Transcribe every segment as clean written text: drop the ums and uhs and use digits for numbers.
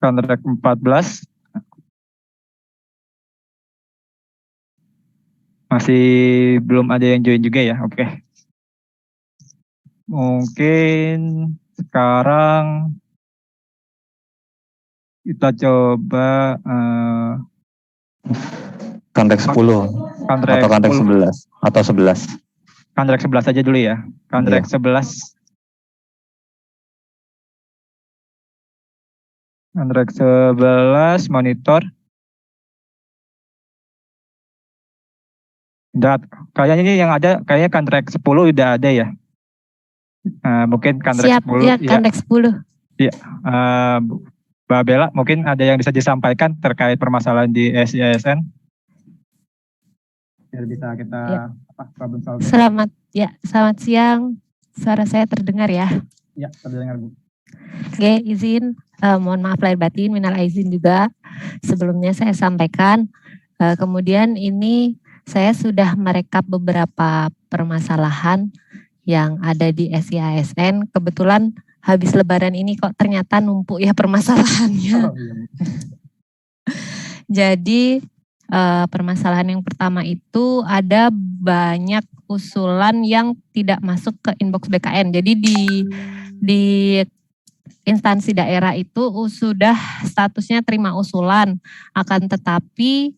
kontrak 14. Masih belum ada yang join juga ya, oke. Mungkin sekarang kita coba kontrak 10 atau kontrak 11 atau 11. Kontrak 11 aja dulu ya. Kontrak 11. Kontrak 11 monitor. Udah, kayaknya ini yang ada kayaknya kontrak 10 udah ada ya. Mungkin kontrak 10 ya, kontrak 10. Iya. Mbak Bella, mungkin ada yang bisa disampaikan terkait permasalahan di SIASN? Biar bisa kita problem solving. Selamat siang. Suara saya terdengar ya? Iya, terdengar Bu. Oke, izin. Mohon maaf lahir batin, minal aizin juga. Sebelumnya saya sampaikan, kemudian ini saya sudah merekap beberapa permasalahan yang ada di SIASN. Kebetulan habis lebaran ini kok ternyata numpuk ya permasalahannya. Jadi permasalahan yang pertama itu ada banyak usulan yang tidak masuk ke inbox BKN. Jadi di instansi daerah itu sudah statusnya terima usulan, akan tetapi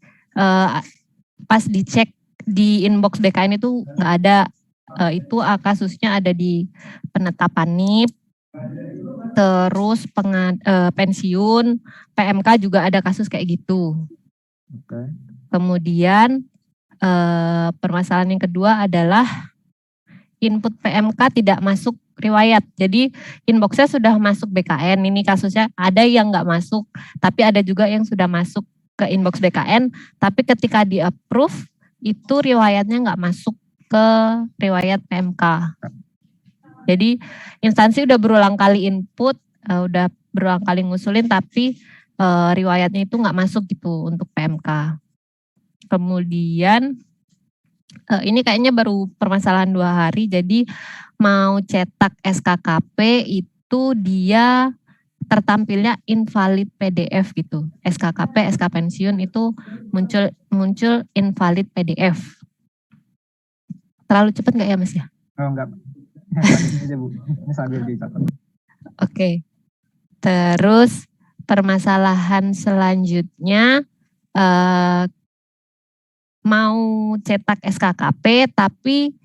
pas dicek di inbox BKN itu nggak ada. Itu kasusnya ada di penetapan NIP, terus pensiun, PMK juga ada kasus kayak gitu. Okay. Kemudian permasalahan yang kedua adalah input PMK tidak masuk riwayat. Jadi inboxnya sudah masuk BKN, ini kasusnya ada yang nggak masuk, tapi ada juga yang sudah masuk ke inbox BKN, tapi ketika di approve itu riwayatnya nggak masuk ke riwayat PMK. Jadi instansi udah berulang kali input, udah berulang kali ngusulin, tapi riwayatnya itu nggak masuk gitu untuk PMK. Kemudian ini kayaknya baru permasalahan 2 hari, jadi mau cetak SKKP itu dia tertampilnya invalid PDF gitu. SKKP, SK pensiun itu muncul invalid PDF. Terlalu cepat nggak ya Mas ya? Oh enggak. Ini sambil dicatat. Oke. Terus permasalahan selanjutnya mau cetak SKKP tapi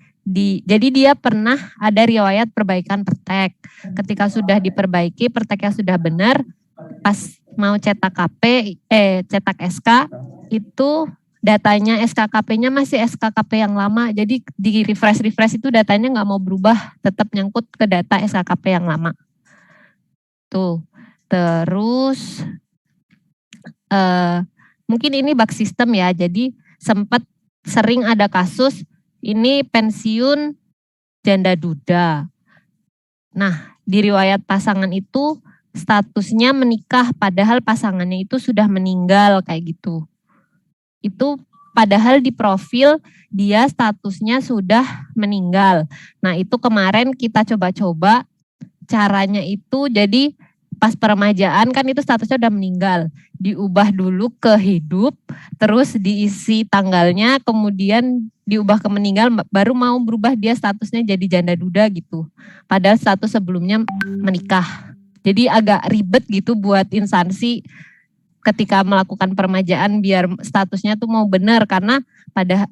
jadi dia pernah ada riwayat perbaikan pertek. Ketika sudah diperbaiki, perteknya sudah benar, pas mau cetak cetak SK itu datanya SKKP-nya masih SKKP yang lama. Jadi di refresh itu datanya nggak mau berubah, tetap nyangkut ke data SKKP yang lama. Tuh. Terus mungkin ini bug sistem ya. Jadi sempat sering ada kasus ini pensiun janda duda. Nah, di riwayat pasangan itu statusnya menikah padahal pasangannya itu sudah meninggal kayak gitu. Itu padahal di profil dia statusnya sudah meninggal. Nah, itu kemarin kita coba-coba caranya itu jadi pas peremajaan kan itu statusnya udah meninggal. Diubah dulu ke hidup, terus diisi tanggalnya, kemudian diubah ke meninggal, baru mau berubah dia statusnya jadi janda duda gitu. Padahal status sebelumnya menikah. Jadi agak ribet gitu buat instansi ketika melakukan peremajaan biar statusnya tuh mau benar, karena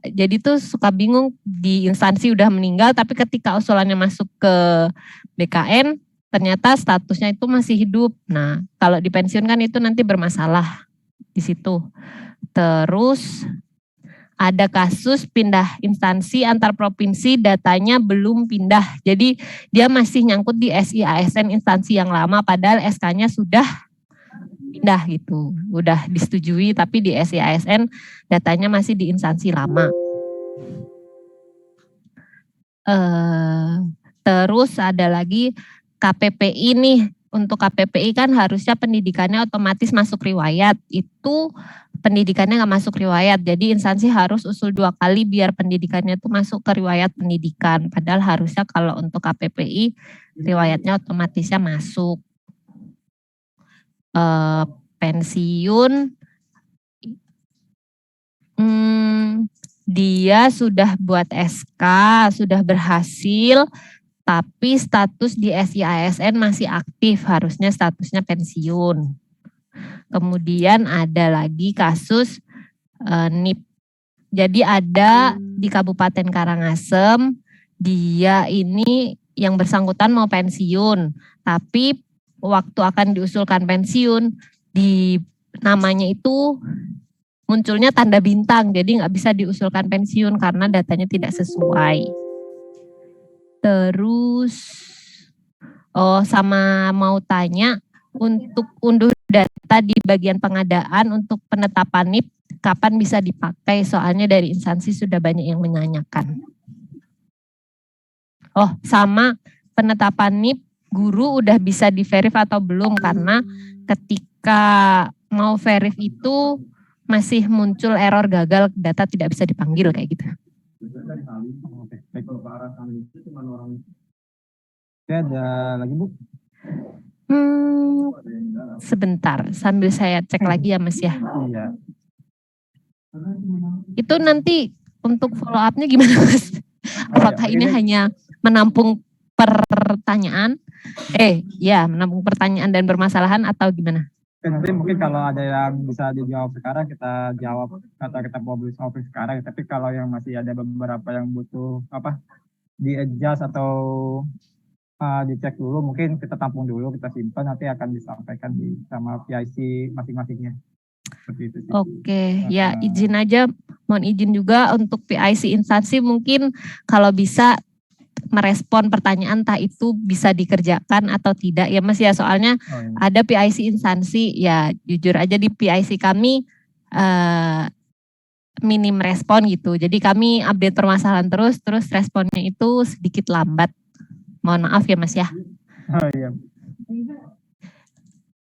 jadi tuh suka bingung di instansi udah meninggal tapi ketika usulannya masuk ke BKN ternyata statusnya itu masih hidup. Nah, kalau di pensiun kan itu nanti bermasalah di situ. Terus ada kasus pindah instansi antar provinsi, datanya belum pindah. Jadi dia masih nyangkut di SIASN instansi yang lama padahal SK-nya sudah pindah gitu. Udah disetujui tapi di SIASN datanya masih di instansi lama. Terus ada lagi KPPI nih, untuk KPPI kan harusnya pendidikannya otomatis masuk riwayat, itu pendidikannya nggak masuk riwayat, jadi instansi harus usul 2 kali biar pendidikannya itu masuk ke riwayat pendidikan, padahal harusnya kalau untuk KPPI riwayatnya otomatisnya masuk. pensiun, dia sudah buat SK, sudah berhasil, tapi status di SIASN masih aktif, harusnya statusnya pensiun. Kemudian ada lagi kasus NIP. Jadi ada di Kabupaten Karangasem, dia ini yang bersangkutan mau pensiun, tapi waktu akan diusulkan pensiun, di namanya itu munculnya tanda bintang, jadi nggak bisa diusulkan pensiun karena datanya tidak sesuai. Terus, sama mau tanya, untuk unduh data di bagian pengadaan untuk penetapan NIP, kapan bisa dipakai? Soalnya dari instansi sudah banyak yang menanyakan. Oh, sama penetapan NIP, guru udah bisa di-verif atau belum? Karena ketika mau verif itu masih muncul error gagal, data tidak bisa dipanggil kayak gitu. Oke, ada lagi Bu? Sebentar, sambil saya cek lagi ya Mas ya. Iya. Itu nanti untuk follow up-nya gimana Mas? Apakah ini hanya menampung pertanyaan? Menampung pertanyaan dan permasalahan atau gimana? Nanti mungkin kalau ada yang bisa dijawab sekarang kita jawab atau kita publish sekarang. Tapi kalau yang masih ada beberapa yang butuh di-adjust atau dicek dulu, mungkin kita tampung dulu, kita simpan, nanti akan disampaikan sama PIC masing-masingnya. Seperti itu sih. Oke, ya izin aja, mohon izin juga untuk PIC instansi mungkin kalau bisa merespon pertanyaan entah itu bisa dikerjakan atau tidak ya Mas ya, soalnya ada PIC instansi ya jujur aja di PIC kami minim respon gitu, jadi kami update permasalahan terus responnya itu sedikit lambat. Mohon maaf ya Mas ya. Oh iya.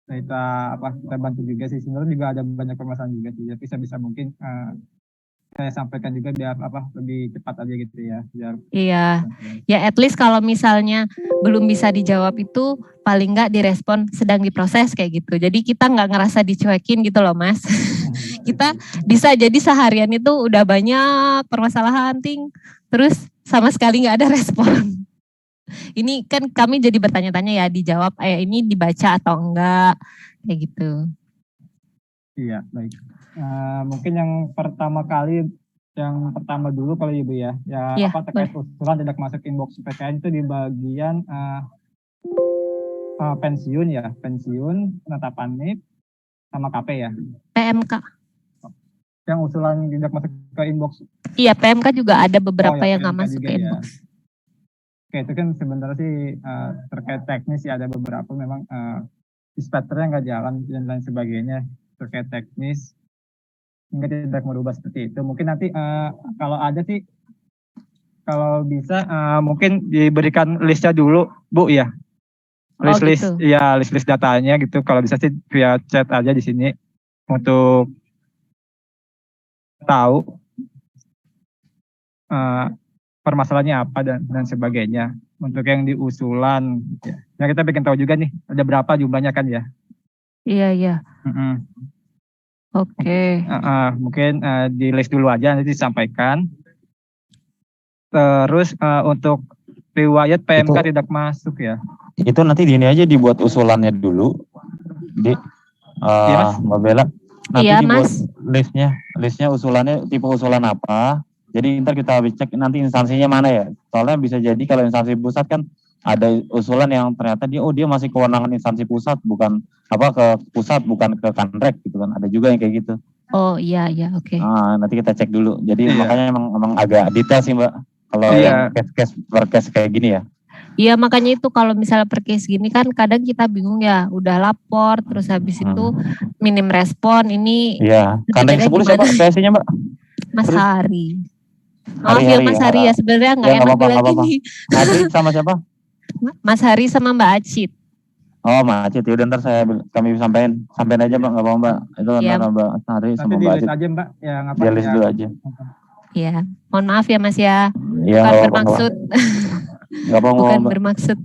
Nah, kita bantu juga sih, sebenarnya juga ada banyak permasalahan juga sih, tapi bisa mungkin saya sampaikan juga biar lebih cepat aja gitu ya, biar ya at least kalau misalnya belum bisa dijawab itu paling nggak direspon sedang diproses kayak gitu, jadi kita nggak ngerasa dicuekin gitu loh Mas. Kita bisa jadi seharian itu udah banyak permasalahan terus sama sekali nggak ada respon. Ini kan kami jadi bertanya-tanya ya, dijawab ini dibaca atau enggak kayak gitu. Iya, baik. Mungkin yang pertama dulu kalau Ibu ya, terkait usulan tidak masuk inbox PKN itu di bagian pensiun ya, pensiun, penetapan NIP, sama KP ya. PMK. Yang usulan tidak masuk ke inbox. Iya, PMK juga ada beberapa yang nggak masuk ke inbox. Ya. Oke, itu kan sebenarnya sih terkait teknis ya, ada beberapa memang dispatchernya nggak jalan dan lain sebagainya terkait teknis, hingga tidak merubah seperti itu. Mungkin nanti kalau ada sih, kalau bisa mungkin diberikan listnya dulu Bu ya, list datanya gitu. Kalau bisa sih via chat aja di sini untuk tahu permasalahannya apa dan sebagainya untuk yang diusulan ya. Nah, kita bikin tahu juga nih ada berapa jumlahnya kan ya. Iya. Oke. Mungkin di list dulu aja nanti disampaikan. Terus untuk riwayat PMK tidak masuk ya. Itu nanti ini aja dibuat usulannya dulu Mbak Bella. Nanti dibuat listnya usulannya tipe usulan apa. Jadi ntar kita cek nanti instansinya mana ya. Soalnya bisa jadi kalau instansi pusat kan ada usulan yang ternyata dia masih kewenangan instansi pusat, bukan ke pusat, bukan ke Kanrek gitu kan. Ada juga yang kayak gitu. Oh iya oke. Nanti kita cek dulu. Jadi makanya emang agak detail sih Mbak. Kalau yang case per case kayak gini ya. Iya, makanya itu kalau misalnya per case gini kan kadang kita bingung ya, udah lapor terus habis itu minim respon ini. Iya. Kanrek 10 siapa PSC-nya Mbak? Mas Hari. Maaf ya Mas Hari ya, sebenarnya nggak enak bilang ini. Hari sama siapa? Mas Hari sama Mbak Acit. Oh Mbak Acit, yaudah ntar kami sampaikan aja Mbak, nggak apa-apa Mbak. Itu ntar Mbak Hari sama Mbak Acit. Aja Mbak, yang dia list dulu aja. Iya, mohon maaf ya Mas ya. Iya, bukan bermaksud. Bukan bermaksud.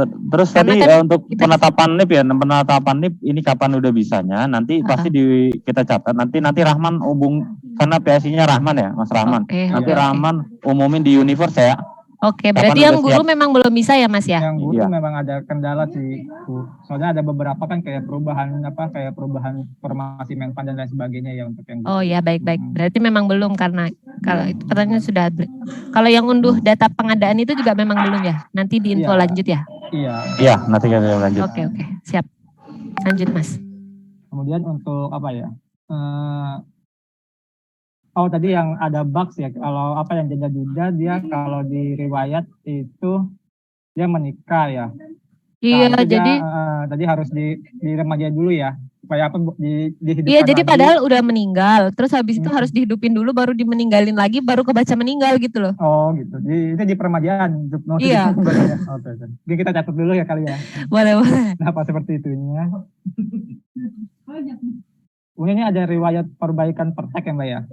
Terus Karena tadi kan untuk kita penetapan NIP ya, penetapan NIP ini kapan udah bisanya? Nanti pasti kita catat. Nanti Rahman karena PSI-nya Rahman ya, Mas Rahman. Oke, Nanti oke, oke. Rahman umumin di Universe ya. Oke, Kapan berarti udah yang guru siap? memang belum bisa ya Mas ya? Yang guru Iya. memang ada kendala sih, Bu. Soalnya ada beberapa kan kayak perubahan formasi Menpan dan lain sebagainya ya untuk yang Oh guru. ya, baik-baik. Berarti memang belum karena kalau itu pertanyaan sudah. Kalau yang unduh data pengadaan itu juga memang belum ya? Nanti di info Iya. lanjut ya? Iya. Iya, nanti kita lanjut. Oke, siap. Lanjut Mas. Kemudian untuk apa ya? Tadi yang ada bugs ya. Kalau yang janda duda dia kalau di riwayat itu dia menikah ya. Iya, Nah, itu jadi tadi harus di remaja dulu ya. Supaya dihidupkan iya, jadi lagi. padahal udah meninggal, terus habis itu Hmm. harus dihidupin dulu, baru dimeninggalin lagi, baru kebaca meninggal gitu loh. Oh gitu. Itu di peremajaan. Iya. Oke. Jadi kita catat dulu ya kali ya. Boleh. Kenapa seperti itunya? Kemudian ini ada riwayat perbaikan pertek ya Mbak ya?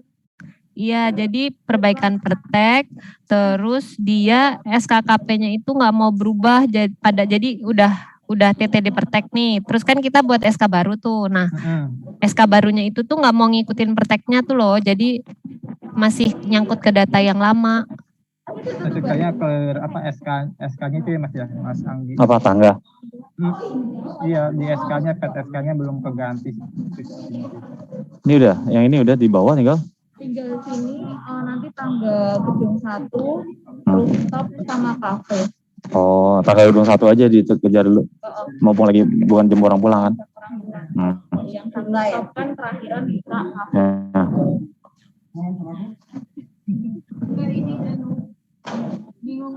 Iya, jadi perbaikan pertek, terus dia SKKP-nya itu nggak mau berubah jadi udah TTD pertek nih. Terus kan kita buat SK baru tuh. Nah, SK barunya itu tuh nggak mau ngikutin perteknya tuh loh. Jadi masih nyangkut ke data yang lama. Kayaknya ke SK-nya itu ya Mas ya, Mas Anggi. Apa tangga? Iya, di SK-nya SK-nya belum keganti. Ini yang ini udah di bawah tinggal sini nanti tangga gedung 1 rooftop sama kafe. Oh, tangga gedung 1 aja dikejar dulu. Mumpung lagi bukan jam orang pulang kan. Yang rooftop kan terakhiran bisa kafe. Bingung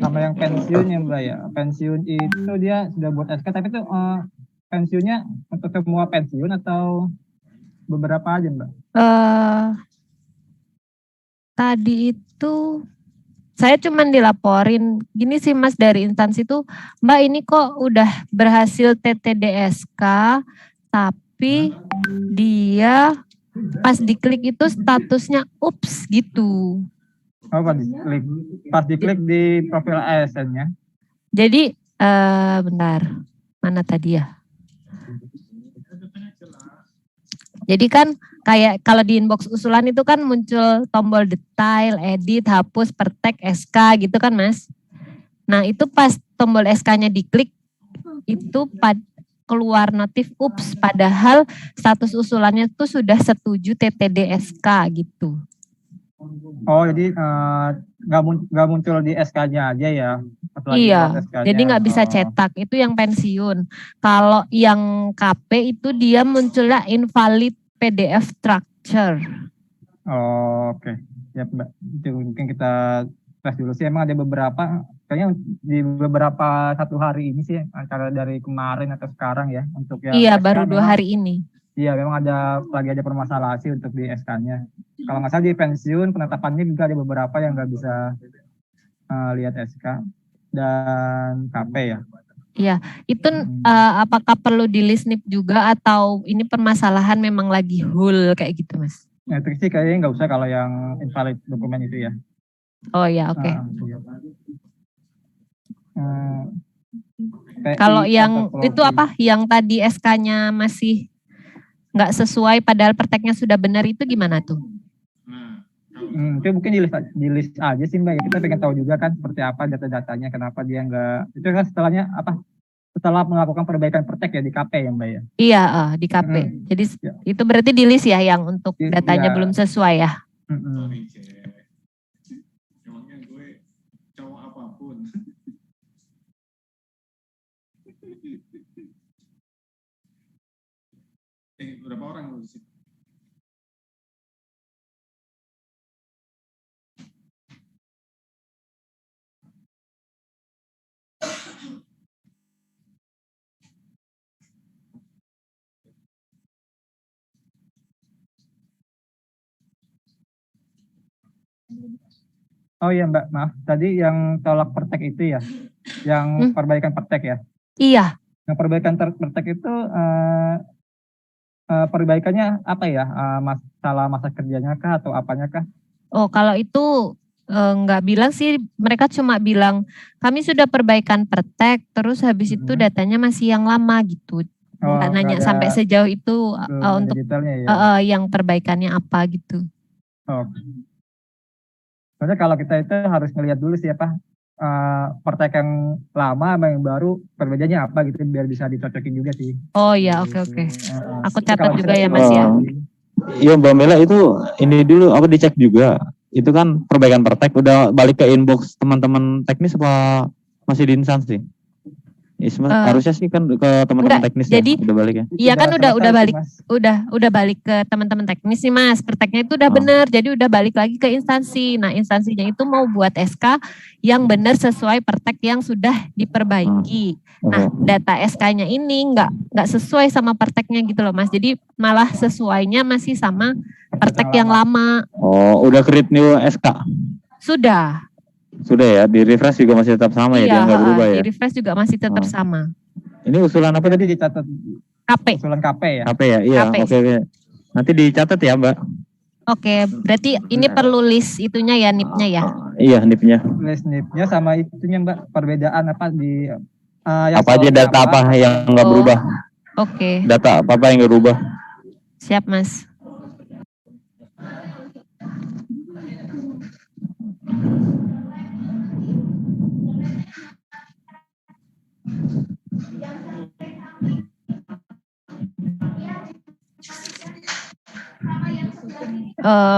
sama yang pensiun ya Mbak ya. Pensiun itu dia sudah buat SK, tapi itu pensiunnya untuk semua pensiun atau beberapa aja Mbak? Tadi itu saya cuman dilaporin gini sih Mas dari instansi itu, Mbak ini kok udah berhasil TTDSK, tapi dia pas diklik itu statusnya ups gitu. Oh, pas diklik di profil ASN-nya. Jadi bentar, mana tadi ya? Jadi kan kayak kalau di inbox usulan itu kan muncul tombol detail, edit, hapus, pertek, SK gitu kan Mas. Nah itu pas tombol SK-nya diklik itu keluar notif ups, padahal status usulannya itu sudah setuju TTD SK gitu. Oh jadi nggak muncul di SK-nya aja ya? Iya, jadi nggak bisa cetak, itu yang pensiun. Kalau yang KP itu dia munculnya invalid PDF structure. Oh, oke. Ya Mbak, itu mungkin kita tes dulu sih. Emang ada beberapa, kayaknya di beberapa 1 hari ini sih, antara dari kemarin atau sekarang ya, untuk yang Iya, SK baru 2 memang, hari ini. Iya, memang lagi ada permasalahan sih untuk di SK-nya. Kalau nggak salah di pensiun, penetapannya juga ada beberapa yang nggak bisa lihat SK dan KP ya. Iya, itu apakah perlu di list NIP juga atau ini permasalahan memang lagi whole kayak gitu Mas? Nah, itu sih kayaknya nggak usah kalau yang invalid dokumen itu ya. Oh ya, oke. Iya. Kalau yang itu apa? Yang tadi SK-nya masih nggak sesuai padahal perteknya sudah benar itu gimana tuh? Itu mungkin di list aja sih Mbak. Kita pengen tahu juga kan seperti apa data-datanya, kenapa dia nggak, itu kan setelah melakukan perbaikan pertek ya di KP ya Mbak ya? Iya, di KP. Jadi itu berarti di list ya yang untuk datanya belum sesuai ya? Emangnya gue cowok apapun. Berapa orang lu di situ? Oh iya Mbak, maaf. Tadi yang tolak pertek itu ya, yang perbaikan pertek ya? Iya. Yang perbaikan pertek itu perbaikannya apa ya? Masalah masa kerjanya kah atau apanya kah? Oh, kalau itu nggak bilang sih, mereka cuma bilang kami sudah perbaikan pertek, terus habis itu datanya masih yang lama gitu. Nggak nanya nggak ada sampai sejauh itu belum ada untuk detailnya ya. yang perbaikannya apa gitu. Oh. Soalnya kalau kita itu harus ngelihat dulu sih apa pertek yang lama sama yang baru perbedaannya apa gitu biar bisa dicocokin juga sih. Oh ya, oke. Aku Jadi catat kalau juga misalnya ya Mas ya. Iya Mbak Mela itu ini dulu apa dicek juga. Itu kan perbaikan pertek udah balik ke inbox teman-teman teknis apa masih di instansi? Harusnya sih kan ke teman-teman enggak, teknis jadi, ya udah balik ya. Iya kan udah selesai balik. sih, Mas. Udah balik ke teman-teman teknis nih Mas. Perteknya itu udah bener, jadi udah balik lagi ke instansi. Nah, instansinya itu mau buat SK yang benar sesuai pertek yang sudah diperbaiki. Nah, data SK-nya ini nggak sesuai sama perteknya gitu loh Mas. Jadi malah sesuainya masih sama pertek yang lama. Oh, udah create new SK? Sudah ya, di refresh juga masih tetap sama ya, dia nggak berubah ya? Di refresh juga masih tetap sama. Ini usulan apa tadi? Dicatat KP. usulan KP ya. KP ya, iya. KP. Oke. Nanti dicatat ya Mbak. Oke, berarti ini perlu list itunya ya, NIP-nya ya? Iya, NIP-nya. List NIP-nya sama itunya Mbak, perbedaan apa di yang Apa aja data apa yang nggak berubah? Oke. Data apa yang nggak berubah? Siap Mas.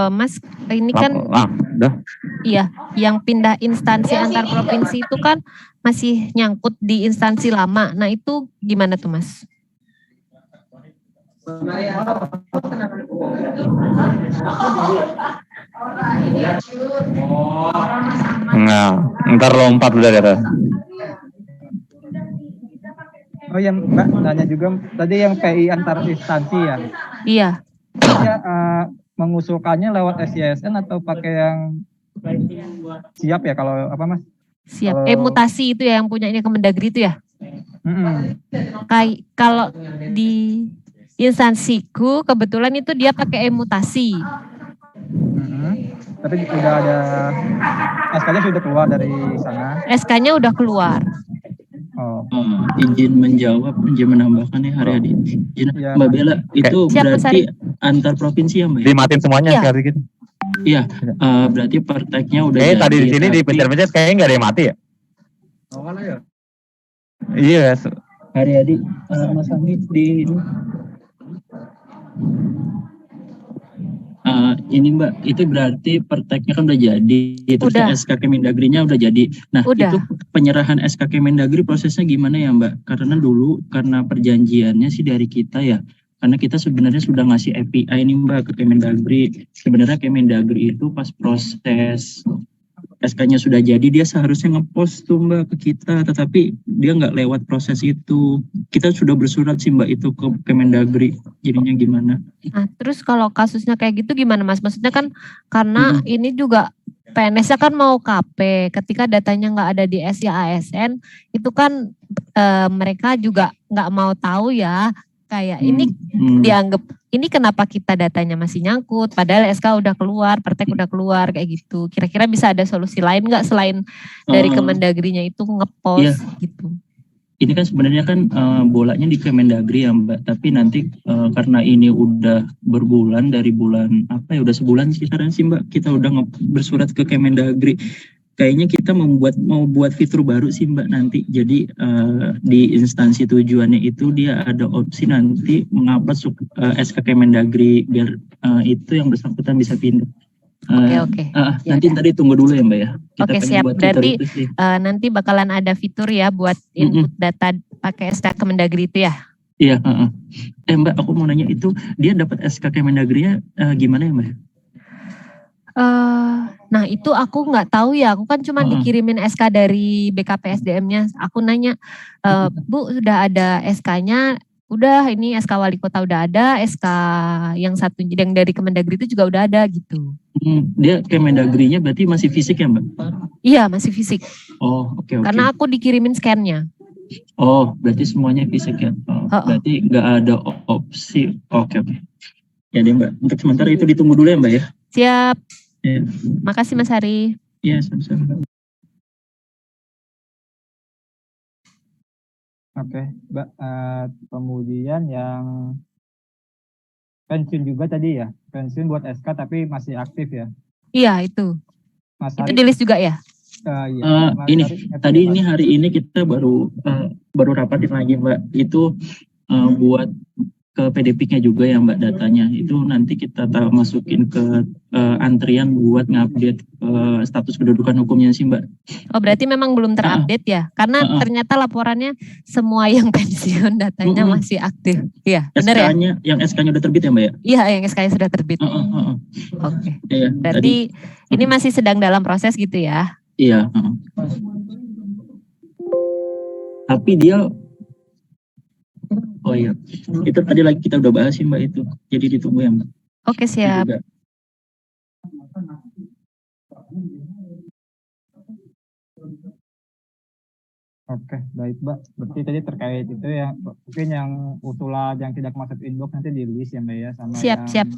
Mas, ini kan udah. Iya, yang pindah instansi antar provinsi itu kan masih nyangkut di instansi lama. Nah, itu gimana tuh, Mas? Nah, ntar lompat udah kata. Oh ya Mbak, nanya juga tadi yang PI antar instansi ya. Iya. Dia mengusulkannya lewat SYSN atau pakai yang siap ya kalau apa Mas? Siap. Mutasi itu ya yang punyanya Kemendagri itu ya? Kalau di instansiku kebetulan itu dia pakai mutasi. Tapi udah ada SK-nya sudah keluar dari sana. SK-nya udah keluar. Izin menjawab, izin menambahkan ya Haryadi. Mbak Bella, itu berarti antar provinsi ya Mbak? Dimatiin semuanya sekali gitu. Iya, berarti perteknya udah tadi di sini di pencet-pencet kayaknya nggak ada yang mati ya? Oh mana ya? Iya. Haryadi, Mas Andi di ini Mbak, itu berarti perteknya kan udah jadi, terus SK Kemendagrinya udah jadi. Nah, itu penyerahan SK Kemendagri prosesnya gimana ya Mbak? Karena perjanjiannya sih dari kita ya, karena kita sebenarnya sudah ngasih API ini Mbak ke Kemendagri. Sebenarnya Kemendagri itu pas proses SK-nya sudah jadi, dia seharusnya ngepost tuh Mbak ke kita, tetapi dia nggak lewat proses itu. Kita sudah bersurat sih Mbak itu ke Kemendagri, jadinya gimana? Nah, terus kalau kasusnya kayak gitu gimana Mas? Maksudnya kan karena ini juga PNS-nya kan mau KP, ketika datanya nggak ada di SYA ASN, itu kan mereka juga nggak mau tahu ya, kayak ini dianggap, ini kenapa kita datanya masih nyangkut, padahal SK udah keluar, pertek udah keluar, kayak gitu. Kira-kira bisa ada solusi lain nggak selain dari Kemendagrinya itu ngepost gitu? Ini kan sebenarnya kan bolanya di Kemendagri ya Mbak, tapi nanti karena ini udah berbulan dari bulan apa ya, udah sebulan sih sekarang sih Mbak, kita udah bersurat ke Kemendagri. Kayaknya kita mau buat fitur baru sih Mbak nanti. Jadi di instansi tujuannya itu dia ada opsi nanti mengupload SK Kemendagri biar itu yang bersangkutan bisa pindah. Oke. Nanti tadi tunggu dulu ya Mbak ya. Oke, siap. Berarti nanti bakalan ada fitur ya buat input data pakai SK Kemendagri itu ya? Iya. Mbak, aku mau nanya itu dia dapat SK Kemendagri-nya gimana ya Mbak? Nah itu aku nggak tahu ya, aku kan cuma dikirimin SK dari BKP SDM-nya. Aku nanya, Bu sudah ada SK-nya? Udah, ini SK Wali Kota udah ada, SK yang satu yang dari Kemendagri itu juga udah ada gitu. Dia Kemendagri-nya berarti masih fisik ya Mbak? Iya masih fisik. Oh oke. Karena aku dikirimin scan-nya. Oh berarti semuanya fisik ya? Berarti nggak ada opsi. Oke. Ya deh Mbak, untuk sementara itu ditunggu dulu ya Mbak ya. Siap. Ya. Makasih Mas Hari. Iya, sama-sama. Oke, Mbak. Kemudian yang pensiun juga tadi ya, pensiun buat SK tapi masih aktif ya. Iya itu. Mas Itu Hari, di list juga ya? iya. Mas Ini Hari, tadi ini hari ini kita baru rapatin lagi Mbak. Itu buat ke PDP-nya juga ya Mbak datanya. Itu nanti kita masukin ke antrian buat ngupdate status kedudukan hukumnya sih Mbak. Oh berarti memang belum terupdate ya? Karena ternyata laporannya semua yang pensiun datanya masih aktif. Iya, benar ya? Yang SK-nya udah terbit ya Mbak ya? Iya, yang SK-nya sudah terbit. Oke. Iya, berarti ini masih sedang dalam proses gitu ya? Iya. Tapi dia, oh iya, itu tadi lagi kita udah bahas sih Mbak itu. Jadi ditunggu ya Mbak. Oke siap. Oke, baik Mbak. Berarti tadi terkait itu ya, mungkin yang usulan yang tidak masuk inbox nanti di list ya Mbak ya. Sama Siap.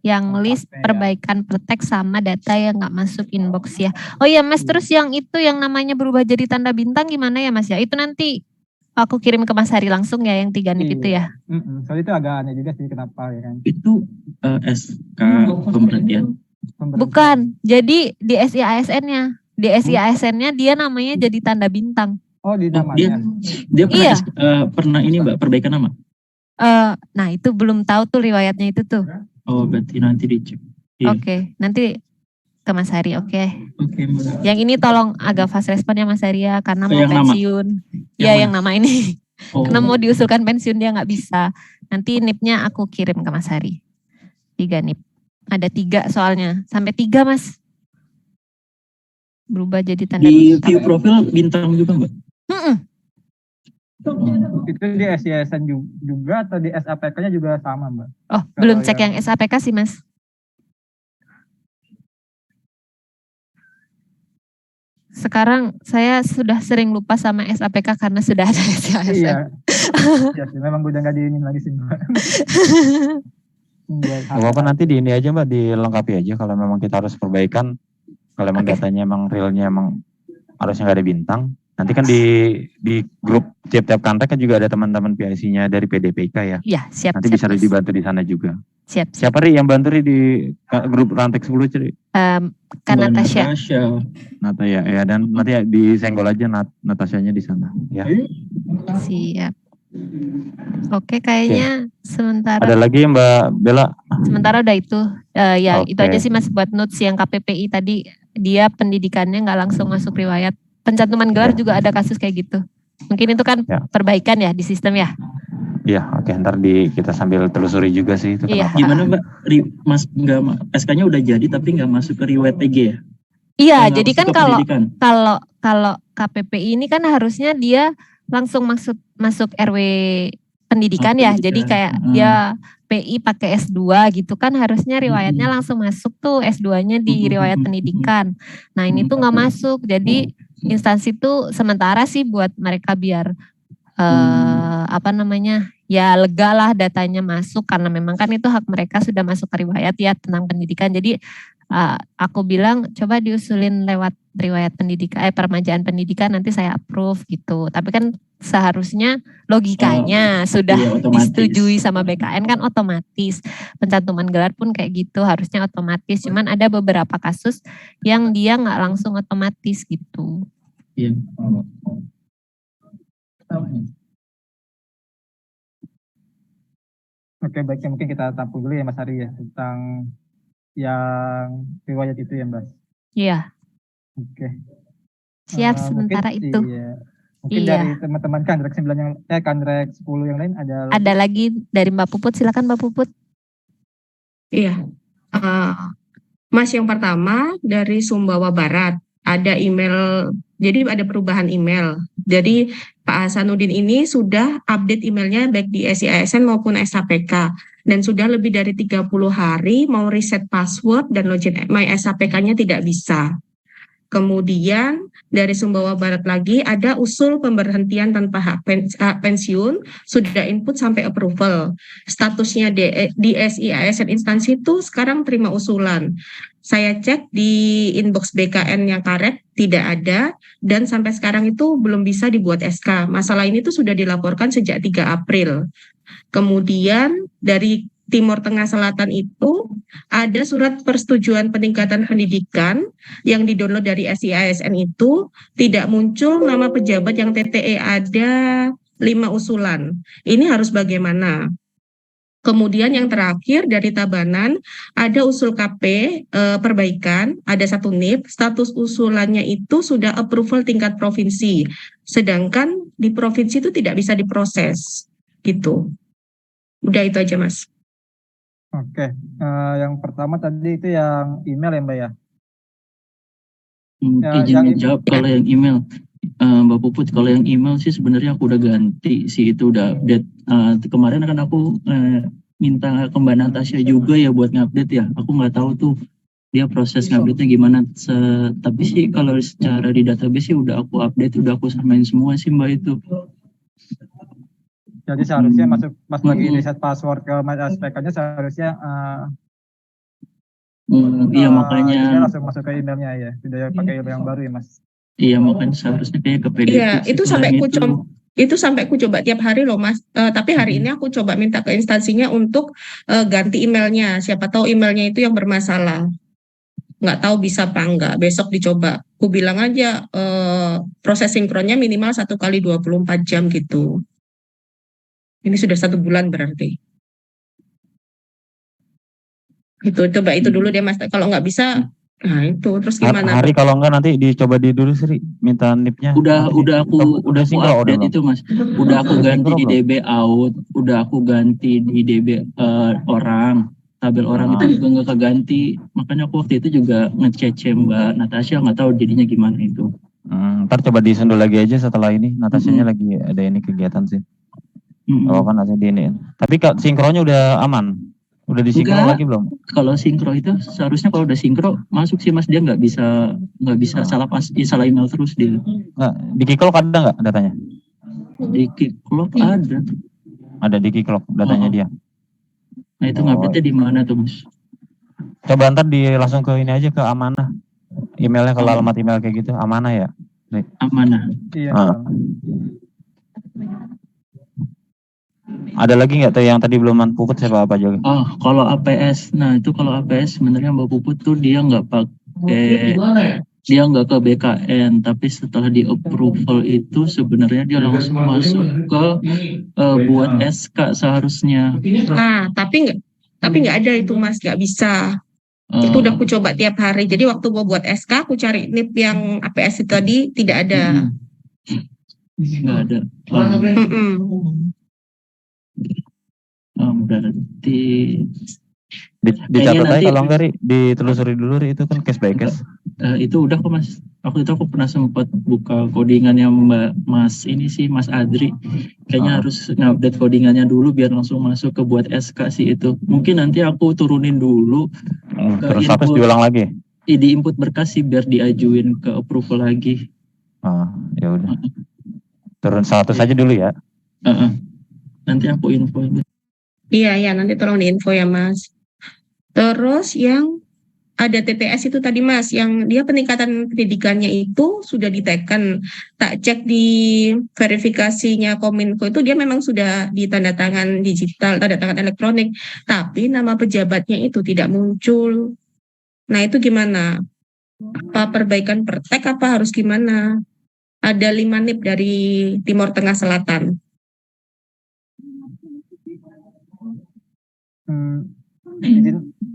Yang list perbaikan Pertek sama data yang nggak masuk inbox ya. Oh iya Mas, terus yang itu yang namanya berubah jadi tanda bintang gimana ya Mas ya? Itu nanti aku kirim ke Mas Hari langsung ya yang 3 NIP itu ya. Soalnya itu agak aneh juga sih kenapa ya kan. Itu SK pemberhentian. Bukan, jadi di SIASN-nya. Di SIASN-nya dia namanya jadi tanda bintang. Oh di namanya. Dia pernah, pernah ini Mbak, perbaikan nama? Nah itu belum tahu tuh riwayatnya itu tuh. Oh berarti nanti dicek. Oke, nanti ke Mas Hari, oke. Mbak. Yang ini tolong agak fast respon ya Mas Hari ya, karena mau yang pensiun. Yang nama ini. Karena mau Oh. diusulkan pensiun dia nggak bisa. Nanti NIP-nya aku kirim ke Mas Hari. 3 NIP. Ada 3 soalnya. Sampai 3 Mas. Berubah jadi tanda Di bintang. view profil bintang juga Mbak? Itu di SISN juga atau di SAPK-nya juga sama Mbak? Oh, belum cek yang SAPK sih Mas. Sekarang saya sudah sering lupa sama SAPK karena sudah ada SISN. Iya. Iya sih, memang udah nggak diinin lagi sih Mbak. Apa nanti di ini aja Mbak, dilengkapi aja kalau memang kita harus perbaikan. Kalau memang datanya emang realnya emang harusnya nggak ada bintang. Nanti kan di grup tiap-tiap kantor kan juga ada teman-teman PIC-nya dari PDPK ya. Iya, siap. Nanti bisa dibantu di sana juga. Siap. Siapa Ri yang bantu Ri di grup Rantek 10 Ceri? Kan Natasha. Nata ya, dan nanti ya disenggol aja Natashanya di sana ya. Siap. Oke, kayaknya sementara. Ada lagi Mbak Bella? Sementara udah itu. Ya itu aja sih Mas buat notes yang KPPI tadi. Dia pendidikannya nggak langsung masuk riwayat. Pencantuman gelar juga ada kasus kayak gitu. Mungkin itu kan perbaikan ya di sistem ya. Iya, oke, ntar kita sambil telusuri juga sih itu. Iya. Gimana Mbak? Mas nggak SK-nya udah jadi tapi nggak masuk ke riwayat TG ya? Iya, jadi kan kalau KPPI ini kan harusnya dia langsung masuk RW pendidikan ya. Jadi kayak dia PI pakai S2 gitu kan harusnya riwayatnya langsung masuk tuh S2-nya di riwayat pendidikan. Nah, ini tuh nggak masuk. Jadi instansi tuh sementara sih buat mereka biar ya lega lah datanya masuk karena memang kan itu hak mereka sudah masuk ke riwayat ya tentang pendidikan. Jadi aku bilang coba diusulin lewat riwayat pendidikan permajaan pendidikan nanti saya approve gitu. Tapi kan seharusnya logikanya sudah disetujui sama BKN kan otomatis. Pencantuman gelar pun kayak gitu harusnya otomatis. Cuman ada beberapa kasus yang dia nggak langsung otomatis gitu. Iya. Oke, baiknya mungkin kita tampung dulu ya Mas Hari ya tentang yang riwayat itu ya Mbak. Iya. Oke. Siap sementara itu. Iya. Mungkin dari teman-teman Kandrek 9 yang Kandrek 10 yang lain ada lagi dari Mbak Puput, silakan Mbak Puput. Iya. Mas yang pertama dari Sumbawa Barat ada email, jadi ada perubahan email. Jadi Pak Hasanuddin ini sudah update emailnya baik di SIASN maupun SAPK dan sudah lebih dari 30 hari mau reset password dan login My SAPK-nya tidak bisa. Kemudian dari Sumbawa Barat lagi ada usul pemberhentian tanpa hak pensiun, sudah input sampai approval. Statusnya di SI-ASN instansi itu sekarang terima usulan. Saya cek di inbox BKN yang karet tidak ada, dan sampai sekarang itu belum bisa dibuat SK. Masalah ini tuh sudah dilaporkan sejak 3 April. Kemudian dari Timur Tengah Selatan itu ada surat persetujuan peningkatan pendidikan yang didownload dari SI-ASN itu tidak muncul nama pejabat yang TTE, ada 5 usulan. Ini harus bagaimana? Kemudian yang terakhir dari Tabanan ada usul KP perbaikan, ada 1 NIP, status usulannya itu sudah approval tingkat provinsi, sedangkan di provinsi itu tidak bisa diproses gitu. Udah itu aja Mas. Oke, yang pertama tadi itu yang email ya Mbak ya? Izin menjawab kalau yang email, Mbak Puput, kalau yang email sih sebenarnya aku udah ganti sih, itu udah update. Kemarin kan aku minta ke Mbak Natasha juga ya buat ngupdate ya. Aku nggak tahu tuh dia proses ngupdate-nya gimana. Tapi sih kalau secara di database sih udah aku update, udah aku samain semua sih Mbak itu. Jadi seharusnya pas lagi reset password ke SPK-nya seharusnya iya makanya langsung masuk ke emailnya ya, tidak pakai email yang baru ya Mas. Iya makanya seharusnya kayak ke PDF. Iya, itu sampai aku coba tiap hari loh Mas. Tapi hari ini aku coba minta ke instansinya untuk ganti emailnya. Siapa tahu emailnya itu yang bermasalah. Nggak tahu bisa apa enggak. Besok dicoba. Aku bilang aja proses sinkronnya minimal 1 kali 24 jam gitu. Ini sudah 1 bulan berarti. Itu coba itu dulu deh Mas. Kalau nggak bisa, nah itu terus gimana? Hari kalau enggak nanti dicoba dulu Sri, minta NIP-nya. Udah aku sinkron update itu Mas. Udah aku ganti di DB out, udah aku ganti di DB orang. Tabel orang itu juga nggak keganti. Makanya aku waktu itu juga ngecece Mbak Natasha, nggak tahu jadinya gimana itu. Ntar coba disendul lagi aja setelah ini. Natashanya lagi ada ini kegiatan sih. Oh kan nanti di ini. Tapi sinkronnya udah aman. Udah disinkron lagi belum? Kalau sinkro itu seharusnya kalau udah sinkro masuk sih Mas, dia nggak bisa salah email terus dia. Nggak, di Kiklok ada nggak datanya? Di Kiklok ada. Ada di Kiklok datanya dia. Nah itu ngupdate-nya di mana tuh Mas? Coba ntar langsung ke ini aja ke Amanah. Emailnya kalau alamat email kayak gitu Amanah ya. Amanah. Iya. Ada lagi nggak tuh yang tadi belum Puput siapa apa juga? Oh kalau APS, nah itu kalau APS sebenarnya Mbak Puput tuh dia nggak pakai, dia nggak ke BKN, tapi setelah di approval itu sebenarnya dia langsung masuk ke buat SK seharusnya. Nah tapi nggak ada itu Mas, nggak bisa. Itu udah aku coba tiap hari. Jadi waktu mau buat SK aku cari NIP yang APS itu tadi tidak ada. Nggak ada. Berarti dicatat aja kalau enggak ditelusuri dulu itu kan case by case. Itu udah kok Mas. Waktu itu aku pernah sempat buka codingannya Mas Adri. Kayaknya harus ngupdate codingannya dulu biar langsung masuk ke buat SK sih itu. Mungkin nanti aku turunin dulu. Terus habis diulang lagi? Di input berkas sih biar diajuin ke approval lagi. Ya udah. Turun status aja dulu ya. Nanti aku info. Iya nanti tolong diinfo ya Mas. Terus yang ada TTS itu tadi Mas, yang dia peningkatan pendidikannya itu sudah diteken. Tak cek di verifikasinya Kominfo itu dia memang sudah ditandatangan digital, tanda tangan elektronik, tapi nama pejabatnya itu tidak muncul. Nah itu gimana? Apa perbaikan pertek apa harus gimana? Ada 5 NIP dari Timur Tengah Selatan.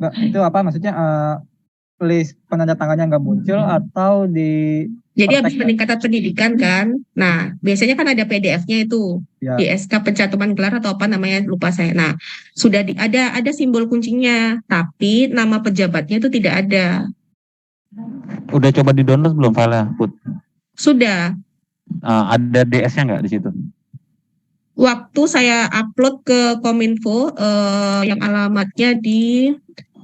Itu apa maksudnya list penandatangannya nggak muncul atau di jadi habis peningkatan pendidikan kan, nah biasanya kan ada PDF-nya itu ya. Di SK pencatuman gelar atau apa namanya lupa saya. Nah sudah ada simbol kuncinya, tapi nama pejabatnya itu tidak ada. Udah coba di download belum filenya Put? Sudah. Ada DS-nya nggak di situ? Waktu saya upload ke Kominfo yang alamatnya di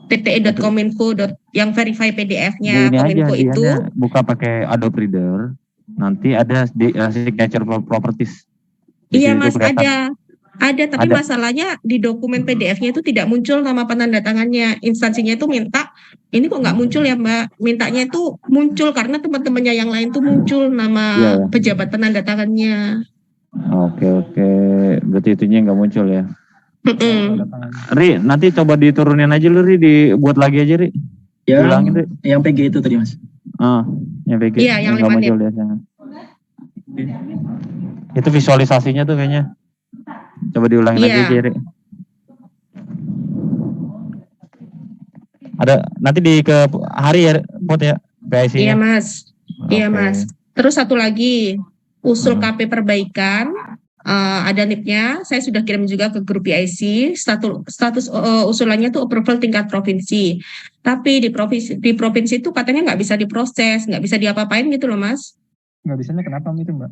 pte.kominfo. Yang verify Di PDF-nya ini aja, Kominfo di itu. buka pakai Adobe Reader. Nanti ada di signature properties. Di Iya situ Mas, kelihatan. ada, tapi Ada. masalahnya di dokumen PDF-nya itu tidak muncul nama penanda tangannya. Instansinya itu minta, ini kok nggak muncul ya Mbak? Mintanya itu muncul karena teman-temannya yang lain tuh muncul nama Iya. pejabat penanda tangannya. Oke. Berarti itunya nggak muncul ya. Mm-mm. Ri, nanti coba diturunin aja lu Ri, dibuat lagi aja Ri. Ulangin Ri. Yang PG itu tadi Mas. Yang PG. Iya, yang nggak 5 muncul biasanya. Itu visualisasinya tuh kayaknya. Coba diulangin lagi aja Ri. Ada nanti ke hari ya, Pot ya, PIC-nya. Iya Mas. Iya Oke. Mas. Terus satu lagi, usul KP perbaikan, ada NIP-nya, saya sudah kirim juga ke grup PIC, status usulannya itu approval tingkat provinsi. Tapi di provinsi itu katanya nggak bisa diproses, nggak bisa diapa-apain gitu loh Mas. Nggak bisanya kenapa itu Mbak?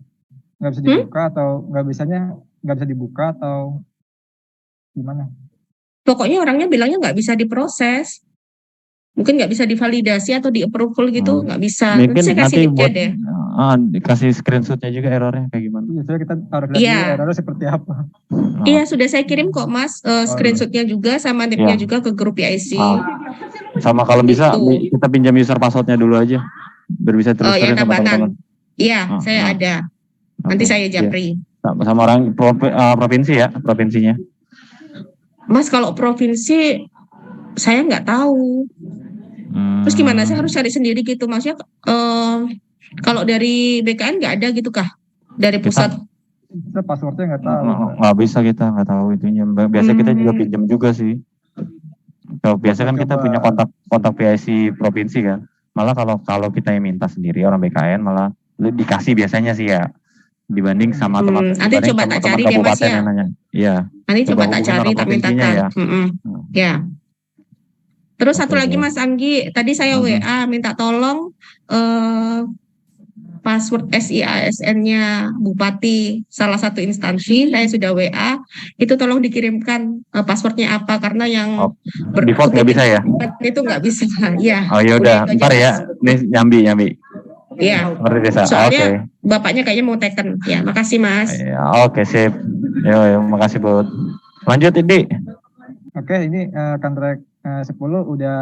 Nggak bisa dibuka atau nggak bisa dibuka atau gimana? Pokoknya orangnya bilangnya nggak bisa diproses. Mungkin nggak bisa divalidasi atau di approval gitu, nggak bisa. Mungkin Saya kasih nanti NIP-nya buat deh. dikasih screenshotnya juga errornya kayak gimana. Biasanya kita taruh Iya. dulu errornya seperti apa. Iya, sudah saya kirim kok Mas, screenshotnya juga sama NIP-nya juga ke grup PIC. Sama kalau bisa Gitu. kita pinjam user passwordnya dulu aja biar bisa terus Yang sama teman-teman. Tabanan. Iya, saya ada. Nanti saya japri. Sama orang provinsi ya, provinsinya. Mas, kalau provinsi saya nggak tahu. Terus gimana? Saya harus cari sendiri gitu. Maksudnya kalau dari BKN nggak ada gitu kah? Dari pusat? Kita passwordnya nggak tahu. Nggak bisa, kita nggak tahu itunya. Biasa kita juga pinjam juga sih. Kalau biasa kan kita punya kontak PIC provinsi kan. Malah kalau kita yang minta sendiri orang BKN malah dikasih biasanya sih ya. Dibanding sama teman-teman. Nanti coba tak cari deh Mas ya. Iya. Nanti coba tak cari, tak mintakan. Ya. Terus satu lagi Mas Anggi, tadi saya WA minta tolong password SIASN-nya Bupati salah satu instansi, saya sudah WA, itu tolong dikirimkan passwordnya apa, karena yang default nggak bisa ya? Itu nggak bisa, ya. Oh yaudah, ntar ya, ini nyambi. Iya. Soalnya bapaknya kayaknya mau teken. Ya, makasih Mas. Oke, sip. Yo, makasih Bud. Lanjut Idi. Oke, ini kontrak 10 udah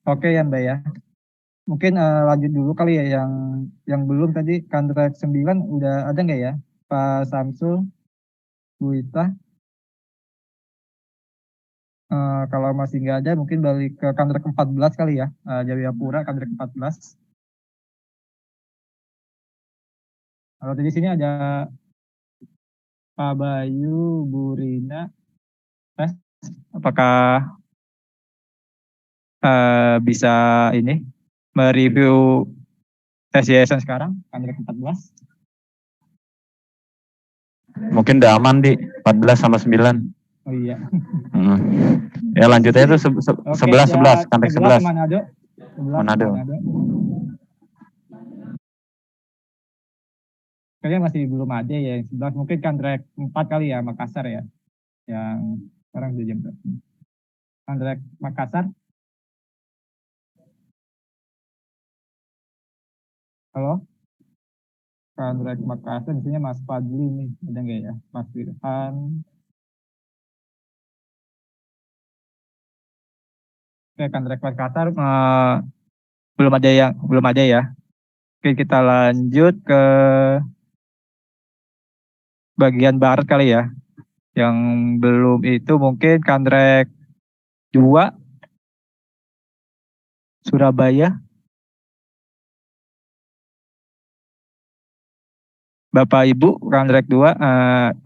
oke ya Mbak ya. Mungkin lanjut dulu kali ya yang belum tadi kontrak 9 udah ada nggak ya? Pak Samsul, Bu Ita. Kalau masih nggak ada mungkin balik ke kontrak 14 kali ya. Jayapura kontrak 14. Kalau di sini ada Pak Bayu, Bu Rina. Apakah bisa ini mereview tes yayasan sekarang kontrak 14? Mungkin udah aman di 14 sama 9. Oh iya. Ya lanjutnya itu 11 kontrak 11. Manado. Kayaknya masih belum ada ya yang 11, mungkin kontrak 4 kali ya Makassar ya. Yang sekarang sudah jam berapa? Kontrak Makassar. Halo? Kontrak Makassar, di sini Mas Fadli nih, ada nggak ya? Mas Firhan. Oke, kontrak Makassar belum ada ya. Oke, kita lanjut ke bagian barat kali ya. Yang belum itu mungkin kontrak 2 Surabaya. Bapak Ibu kontrak 2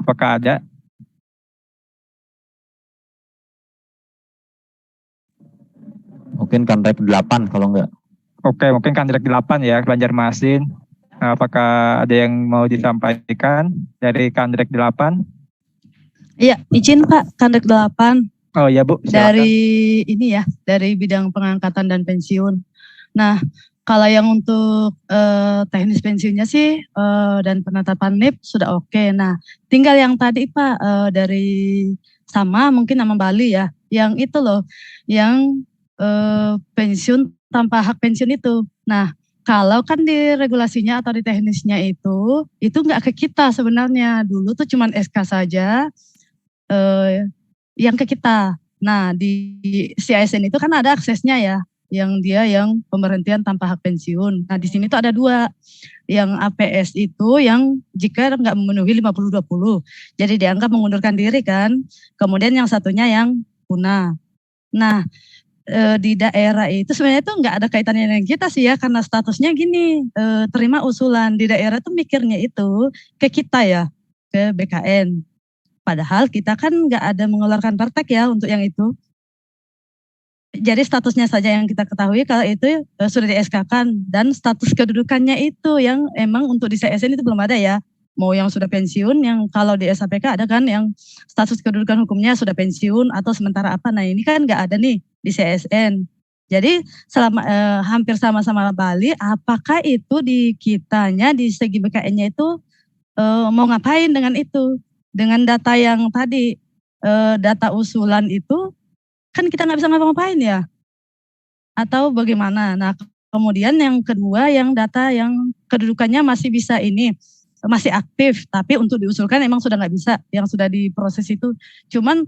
apakah ada? Mungkin kontrak 8 kalau enggak. Oke, mungkin kontrak 8 ya Banjarmasin. Apakah ada yang mau disampaikan dari kontrak 8? Iya, izin Pak, kontrak 8. Oh ya Bu, silakan. Dari ini ya, dari bidang pengangkatan dan pensiun. Nah, kalau yang untuk teknis pensiunnya sih dan penetapan NIP sudah oke. Nah, tinggal yang tadi Pak dari sama mungkin nama Bali ya, yang itu loh, yang pensiun tanpa hak pensiun itu. Nah, kalau kan di regulasinya atau di teknisnya itu nggak ke kita sebenarnya. Dulu tuh cuman SK saja yang ke kita. Nah, di CISN itu kan ada aksesnya ya, yang pemberhentian tanpa hak pensiun. Nah, di sini tuh ada 2. Yang APS itu yang jika nggak memenuhi 50-20, jadi dianggap mengundurkan diri kan. Kemudian yang satunya yang punah. Nah, di daerah itu sebenarnya itu nggak ada kaitannya dengan kita sih ya, karena statusnya gini, terima usulan. Di daerah tuh mikirnya itu ke kita ya, ke BKN. Padahal kita kan nggak ada mengeluarkan praktek ya untuk yang itu. Jadi statusnya saja yang kita ketahui kalau itu sudah di SK-kan, dan status kedudukannya itu yang emang untuk di CSN itu belum ada ya. Mau yang sudah pensiun, yang kalau di SAPK ada kan yang status kedudukan hukumnya sudah pensiun atau sementara apa. Nah, ini kan nggak ada nih di CSN. Jadi selama hampir sama-sama Bali, apakah itu di kitanya di segi BKN-nya itu mau ngapain dengan itu? Dengan data yang tadi, data usulan itu kan kita nggak bisa ngapa-ngapain ya? Atau bagaimana? Nah, kemudian yang kedua yang data yang kedudukannya masih bisa ini, masih aktif, tapi untuk diusulkan emang sudah nggak bisa, yang sudah diproses itu. Cuman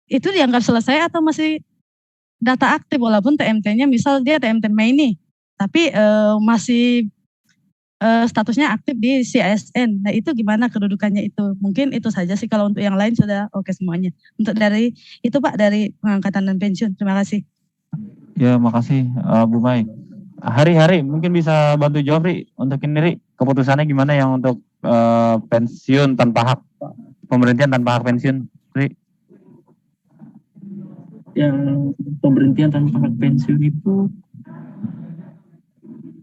itu dianggap selesai atau masih data aktif walaupun TMT-nya misal dia TMT Mei nih, tapi masih statusnya aktif di CISN. Nah, itu gimana kedudukannya itu? Mungkin itu saja sih, kalau untuk yang lain sudah oke semuanya. Untuk dari itu Pak, dari pengangkatan dan pensiun. Terima kasih. Ya, makasih Bu Mai. Hari mungkin bisa bantu jawab Ri, untuk ini Ri, keputusannya gimana yang untuk pensiun tanpa hak, pemberhentian tanpa hak pensiun Ri? Yang pemberhentian tanpa hak pensiun itu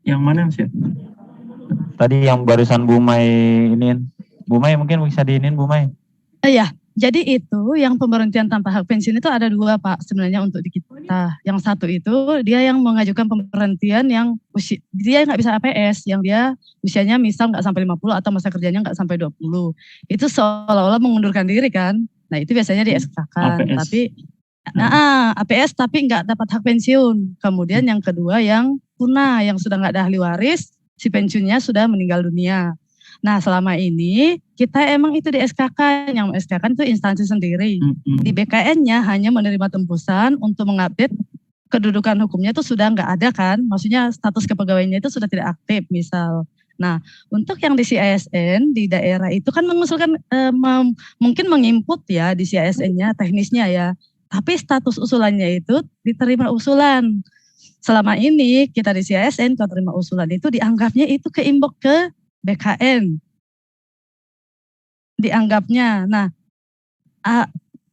yang mana Mas ya? Tadi yang barusan Bu Mai ini, Bu Mai mungkin bisa diinin Bu Mai. Iya, jadi itu yang pemberhentian tanpa hak pensiun itu ada 2 Pak sebenarnya untuk di kita. Yang satu itu dia yang mengajukan pemberhentian yang dia nggak bisa APS, yang dia usianya misal nggak sampai 50 atau masa kerjanya nggak sampai 20. Itu seolah-olah mengundurkan diri kan. Nah, itu biasanya di SK-kan. Tapi APS tapi nggak dapat hak pensiun. Kemudian yang kedua yang punah, yang sudah nggak ada ahli waris, si pensiunnya sudah meninggal dunia. Nah, selama ini kita emang itu di SK-kan, yang SK-kan itu instansi sendiri. Di BKN-nya hanya menerima tembusan untuk mengupdate kedudukan hukumnya itu sudah nggak ada kan, maksudnya status kepegawaiannya itu sudah tidak aktif misal. Nah, untuk yang di CISN di daerah itu kan mengusulkan mungkin menginput ya di CISN-nya teknisnya ya, tapi status usulannya itu diterima usulan. Selama ini kita di CISN kalau terima usulan itu dianggapnya itu keimbok ke BKN. Dianggapnya. Nah,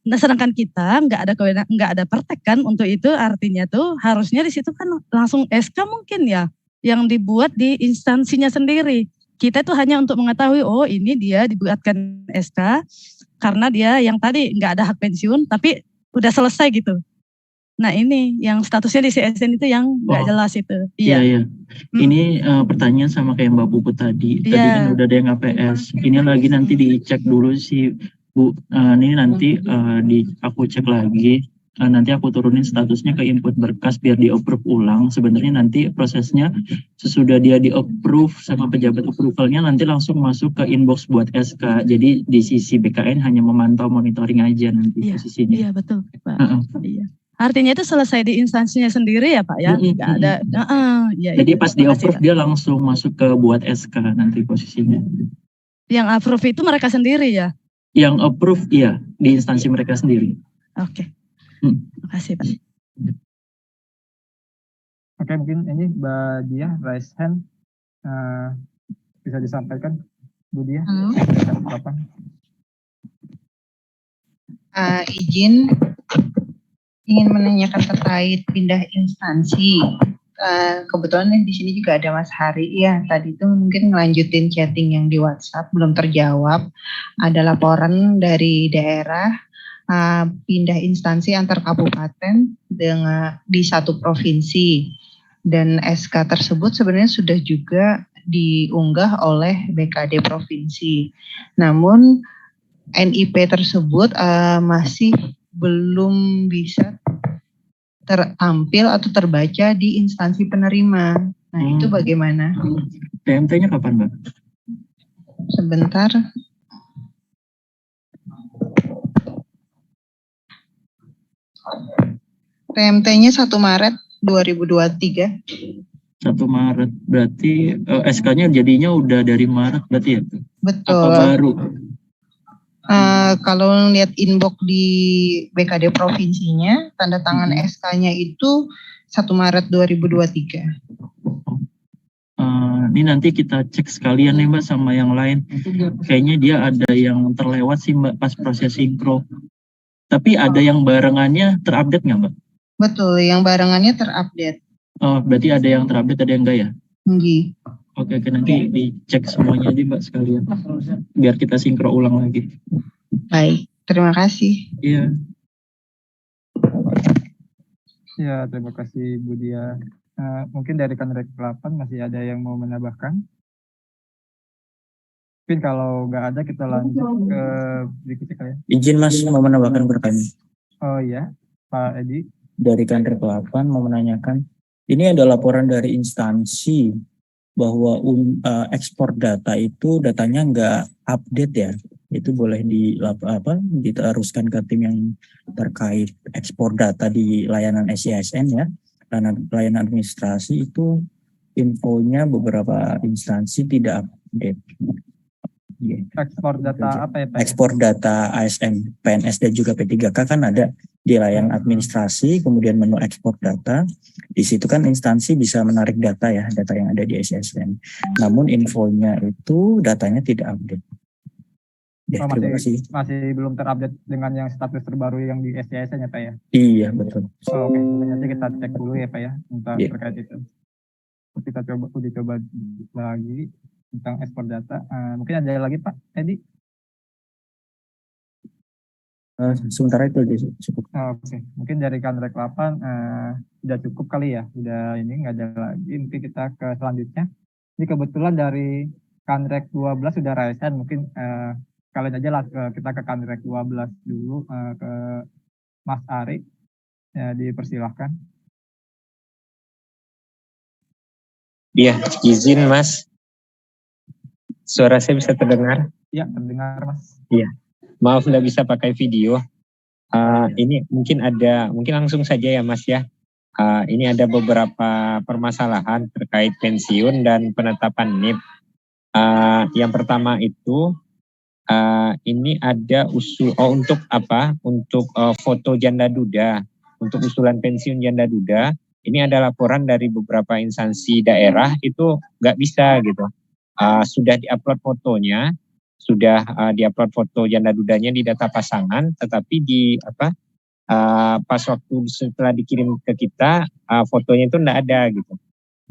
sedangkan kita nggak ada praktek kan untuk itu, artinya tuh harusnya di situ kan langsung SK mungkin ya yang dibuat di instansinya sendiri. Kita tuh hanya untuk mengetahui oh ini dia dibuatkan SK karena dia yang tadi nggak ada hak pensiun tapi udah selesai gitu. Nah, ini yang statusnya di CSN itu yang nggak jelas itu. Iya. Ini pertanyaan sama kayak Mbak Puput tadi. Tadi kan udah ada yang APS. Ini lagi nanti dicek dulu sih Bu. Ini nanti aku cek lagi. Nanti aku turunin statusnya ke input berkas biar di-approve ulang. Sebenarnya nanti prosesnya sesudah dia di-approve sama pejabat approvalnya nanti langsung masuk ke inbox buat SK. Jadi di sisi BKN hanya memantau monitoring aja nanti posisinya. Iya, betul Pak. Iya. Artinya itu selesai di instansinya sendiri ya Pak ya? Nggak ada. Jadi pas di-approve dia langsung masuk ke buat SK nanti posisinya. Yang approve itu mereka sendiri ya? Yang approve iya, di instansi mereka sendiri. Oke. Terima kasih Pak. Oke, mungkin ini Mbak Dia raise hand, bisa disampaikan Bu Dia. Kapan? Izin ingin menanyakan terkait pindah instansi. Kebetulan di sini juga ada Mas Hari ya. Tadi itu mungkin ngelanjutin chatting yang di WhatsApp belum terjawab. Ada laporan dari daerah pindah instansi antar kabupaten di satu provinsi, dan SK tersebut sebenarnya sudah juga diunggah oleh BKD provinsi. Namun NIP tersebut masih belum bisa tampil atau terbaca di instansi penerima. Nah, itu bagaimana? PMT-nya kapan, Mbak? Sebentar. PMT-nya 1 Maret 2023. 1 Maret. Berarti SK-nya jadinya udah dari Maret berarti ya? Betul. Apa baru? Kalau lihat inbox di BKD provinsinya, tanda tangan SK-nya itu 1 Maret 2023. Ini nanti kita cek sekalian nih Mbak sama yang lain. Kayaknya dia ada yang terlewat sih Mbak pas proses sinkro. Tapi ada yang barengannya terupdate nggak Mbak? Betul, yang barengannya terupdate. Oh, berarti ada yang terupdate, ada yang enggak ya? Tinggi. Oke, nanti dicek semuanya aja Mbak sekalian. Biar kita sinkro ulang lagi. Baik, terima kasih. Iya. Ya, terima kasih Bu Dia. Mungkin dari Kanrek 8 masih ada yang mau menambahkan? Mungkin kalau nggak ada kita lanjut ke berikutnya kali ya. Izin Mas mau menambahkan pertanyaan. Oh iya, Pak Edi. Dari Kanrek 8 mau menanyakan, ini ada laporan dari instansi bahwa ekspor data itu datanya nggak update ya. Itu boleh diteruskan ke tim yang terkait ekspor data di layanan SISN ya. Layanan administrasi itu infonya beberapa instansi tidak update. Ekspor data apa ya Pak? Ekspor data ASN, PNS dan juga P3K kan ada di layanan administrasi, kemudian menu ekspor data. Di situ kan instansi bisa menarik data ya, data yang ada di SISN. Namun infonya itu datanya tidak update. Ya, terima kasih. Masih belum terupdate dengan yang status terbaru yang di SISN ya Pak ya? Iya betul. Oke, mungkin nanti kita cek dulu ya Pak ya tentang terkait itu. Kita coba lagi tentang ekspor data. Mungkin ada lagi Pak Edi? Sementara itu cukup. Oke, mungkin dari Kanrek 8 sudah cukup kali ya. Sudah ini nggak ada lagi. Mungkin kita ke selanjutnya. Ini kebetulan dari Kanrek 12 sudah raisan. Mungkin kalian aja lah kita ke Kanrek 12 dulu ke Mas Ari. Ya, dipersilahkan. Iya, izin Mas. Suara saya bisa terdengar? Iya, terdengar Mas. Iya. Maaf nggak bisa pakai video. Ini mungkin langsung saja ya Mas ya. Ini ada beberapa permasalahan terkait pensiun dan penetapan NIP. Yang pertama itu ini ada untuk apa? Untuk foto janda duda, untuk usulan pensiun janda duda. Ini ada laporan dari beberapa instansi daerah itu nggak bisa gitu. Sudah diupload fotonya, sudah diupload foto janda dudanya di data pasangan, tetapi pas waktu setelah dikirim ke kita fotonya itu enggak ada gitu.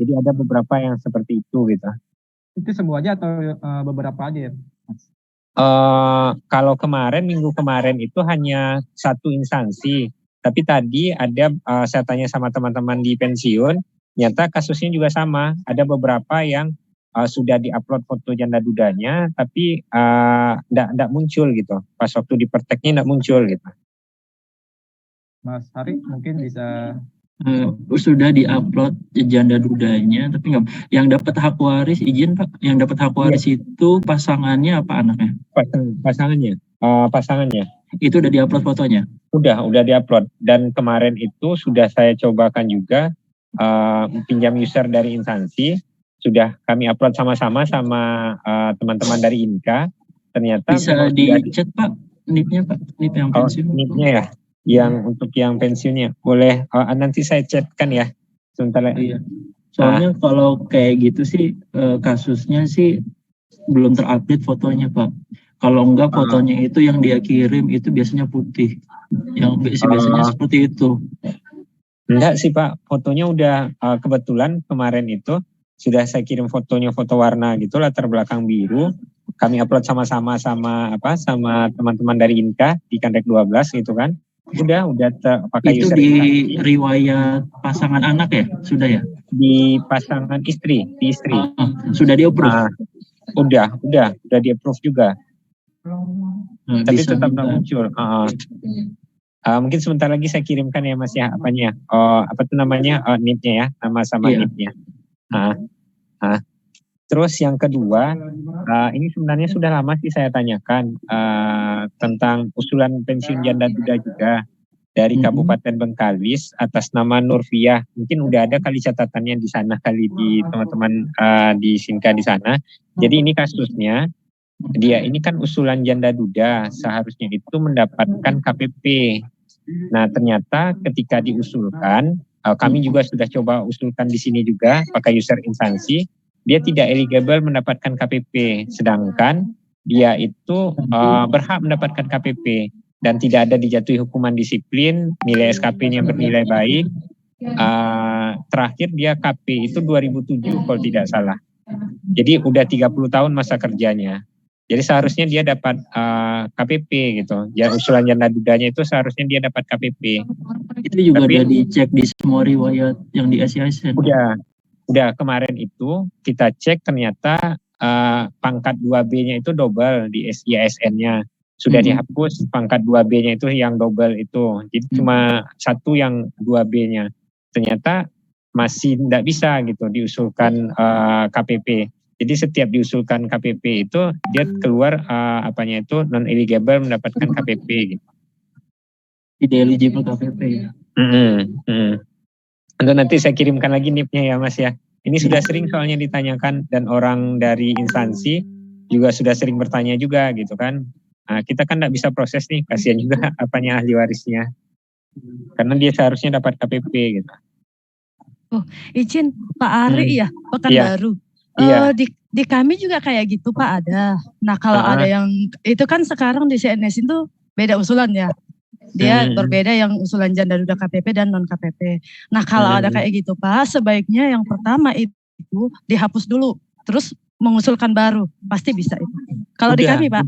Jadi ada beberapa yang seperti itu gitu. Itu semuanya atau beberapa aja ya? Kalau minggu kemarin itu hanya satu instansi, tapi tadi ada saya tanya sama teman-teman di pensiun, ternyata kasusnya juga sama. Ada beberapa yang sudah diupload foto janda dudanya, tapi enggak muncul gitu. Pas waktu di perteknya enggak muncul gitu. Mas Hari mungkin bisa. Sudah diupload janda dudanya, tapi nggak. Yang dapat hak waris izin Pak. Yang dapat hak waris itu pasangannya apa anaknya? Pasangannya. Pasangannya. Itu udah diupload fotonya? Udah diupload. Dan kemarin itu sudah saya cobakan juga pinjam user dari instansi. Sudah kami upload sama-sama sama teman-teman dari INKA. Ternyata bisa dicet Pak, NIP-nya Pak, NIP yang pensiun. NIP-nya ya, yang untuk yang pensiunnya boleh nanti saya chatkan ya. Sebentar lagi. Iya. Soalnya kalau kayak gitu sih kasusnya sih belum terupdate fotonya Pak. Kalau enggak fotonya itu yang dia kirim itu biasanya putih. Yang biasanya seperti itu. Enggak sih Pak, fotonya udah kebetulan kemarin itu sudah saya kirim fotonya, foto warna gitu, latar belakang biru. Kami upload sama-sama sama teman-teman dari INKA di Kanrek 12 gitu kan. Udah pakai itu user di instansi. Riwayat pasangan anak ya? Sudah ya? Di pasangan istri, di istri. Sudah di-approve? Udah di-approve juga. Tapi tetap nggak muncul. Mungkin sebentar lagi saya kirimkan ya Mas ya, apanya? Apa tuh namanya? NIP-nya ya, nama sama NIP-nya. Terus yang kedua, ini sebenarnya sudah lama sih saya tanyakan tentang usulan pensiun janda duda juga dari Kabupaten Bengkalis atas nama Nurfiah. Mungkin udah ada kali catatannya di sana kali di teman-teman di Sinka di sana. Jadi ini kasusnya, dia ini kan usulan janda duda, seharusnya itu mendapatkan KPP. Nah ternyata ketika diusulkan, kami juga sudah coba usulkan di sini juga pakai user instansi, dia tidak eligible mendapatkan KPP, sedangkan dia itu berhak mendapatkan KPP dan tidak ada dijatuhi hukuman disiplin, nilai SKP-nya bernilai baik. Terakhir dia KP itu 2007 kalau tidak salah. Jadi udah 30 tahun masa kerjanya. Jadi seharusnya dia dapat KPP gitu. Ya, usulan janda dudanya itu seharusnya dia dapat KPP. Itu juga udah dicek di semua riwayat yang di SISN. Udah kemarin itu kita cek ternyata pangkat 2B-nya itu double di SISN-nya. Sudah dihapus pangkat 2B-nya itu yang double itu. Jadi cuma satu yang 2B-nya. Ternyata masih tidak bisa gitu diusulkan KPP. Jadi setiap diusulkan KPP itu dia keluar apanya itu non eligible mendapatkan KPP gitu. Tidak eligible KPP. Untuk nanti saya kirimkan lagi NIP-nya ya Mas ya. Ini sudah sering soalnya ditanyakan dan orang dari instansi juga sudah sering bertanya juga gitu kan. Nah, kita kan tidak bisa proses nih, kasihan juga apanya ahli warisnya. Karena dia seharusnya dapat KPP gitu. Oh, izin Pak Ari ya, Pekanbaru. Iya. Di kami juga kayak gitu Pak ada. Nah kalau ada yang itu kan sekarang di CNS itu beda usulan ya. Dia berbeda yang usulan janda duda KPP dan non KPP. Nah kalau ada kayak gitu Pak, sebaiknya yang pertama itu dihapus dulu, terus mengusulkan baru, pasti bisa itu. Kalau di kami Pak,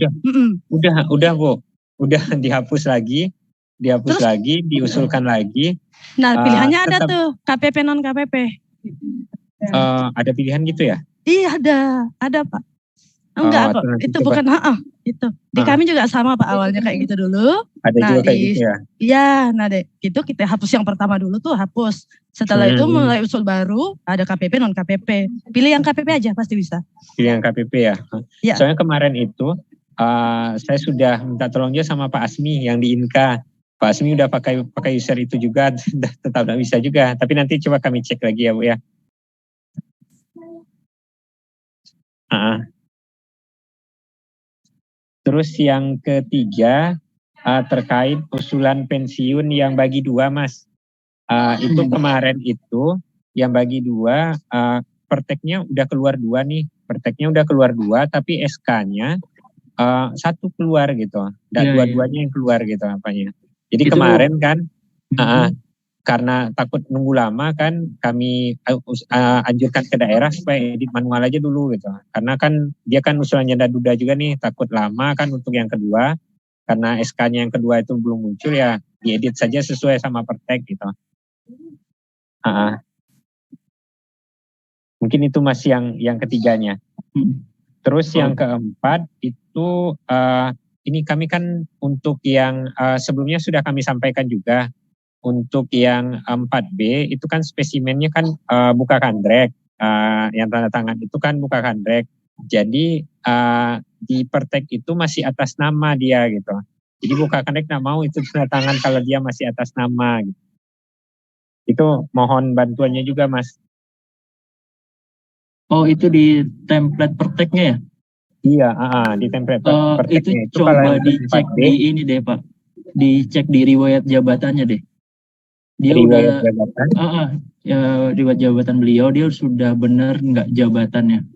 udah Bu, udah dihapus lagi, terus, lagi, diusulkan lagi. Nah pilihannya ada tuh KPP non KPP. Ada pilihan gitu ya? Iya ada Pak. Enggak kok, itu coba. Bukan itu. Di kami juga sama Pak awalnya kayak gitu dulu. Ada juga kayak gitu ya? Iya, nah deh, itu kita hapus yang pertama dulu tuh hapus. Setelah itu mulai usul baru, ada KPP non KPP. Pilih yang KPP aja pasti bisa. Pilih yang KPP ya? Ya. Soalnya kemarin itu saya sudah minta tolong dia sama Pak Asmi yang di Inka. Pak Asmi udah pakai user itu juga, tetap tidak bisa juga. Tapi nanti coba kami cek lagi ya Bu ya. Terus yang ketiga terkait usulan pensiun yang bagi dua Mas. Itu kemarin itu yang bagi dua perteknya udah keluar dua nih. Perteknya udah keluar dua tapi SK-nya satu keluar gitu. Dan dua-duanya yang keluar gitu apanya. Jadi itu, kemarin kan karena takut nunggu lama kan kami anjurkan ke daerah supaya edit manual aja dulu gitu. Karena kan dia kan usulan janda duda juga nih, takut lama kan untuk yang kedua. Karena SK-nya yang kedua itu belum muncul ya diedit saja sesuai sama pertek gitu. Mungkin itu Mas yang ketiganya. Terus yang keempat itu ini kami kan untuk yang sebelumnya sudah kami sampaikan juga. Untuk yang 4B itu kan spesimennya kan buka kandrek, yang tanda tangan itu kan buka kandrek. Jadi di pertek itu masih atas nama dia gitu. Jadi buka kandrek nggak mau itu tanda tangan kalau dia masih atas nama. Gitu. Itu mohon bantuannya juga Mas. Oh itu di template perteknya ya? Iya, di template perteknya. Itu coba dicek di ini deh Pak. Dicek di riwayat jabatannya deh. Dia riwayat udah jabatan? Riwayat jabatan beliau dia sudah benar nggak jabatannya?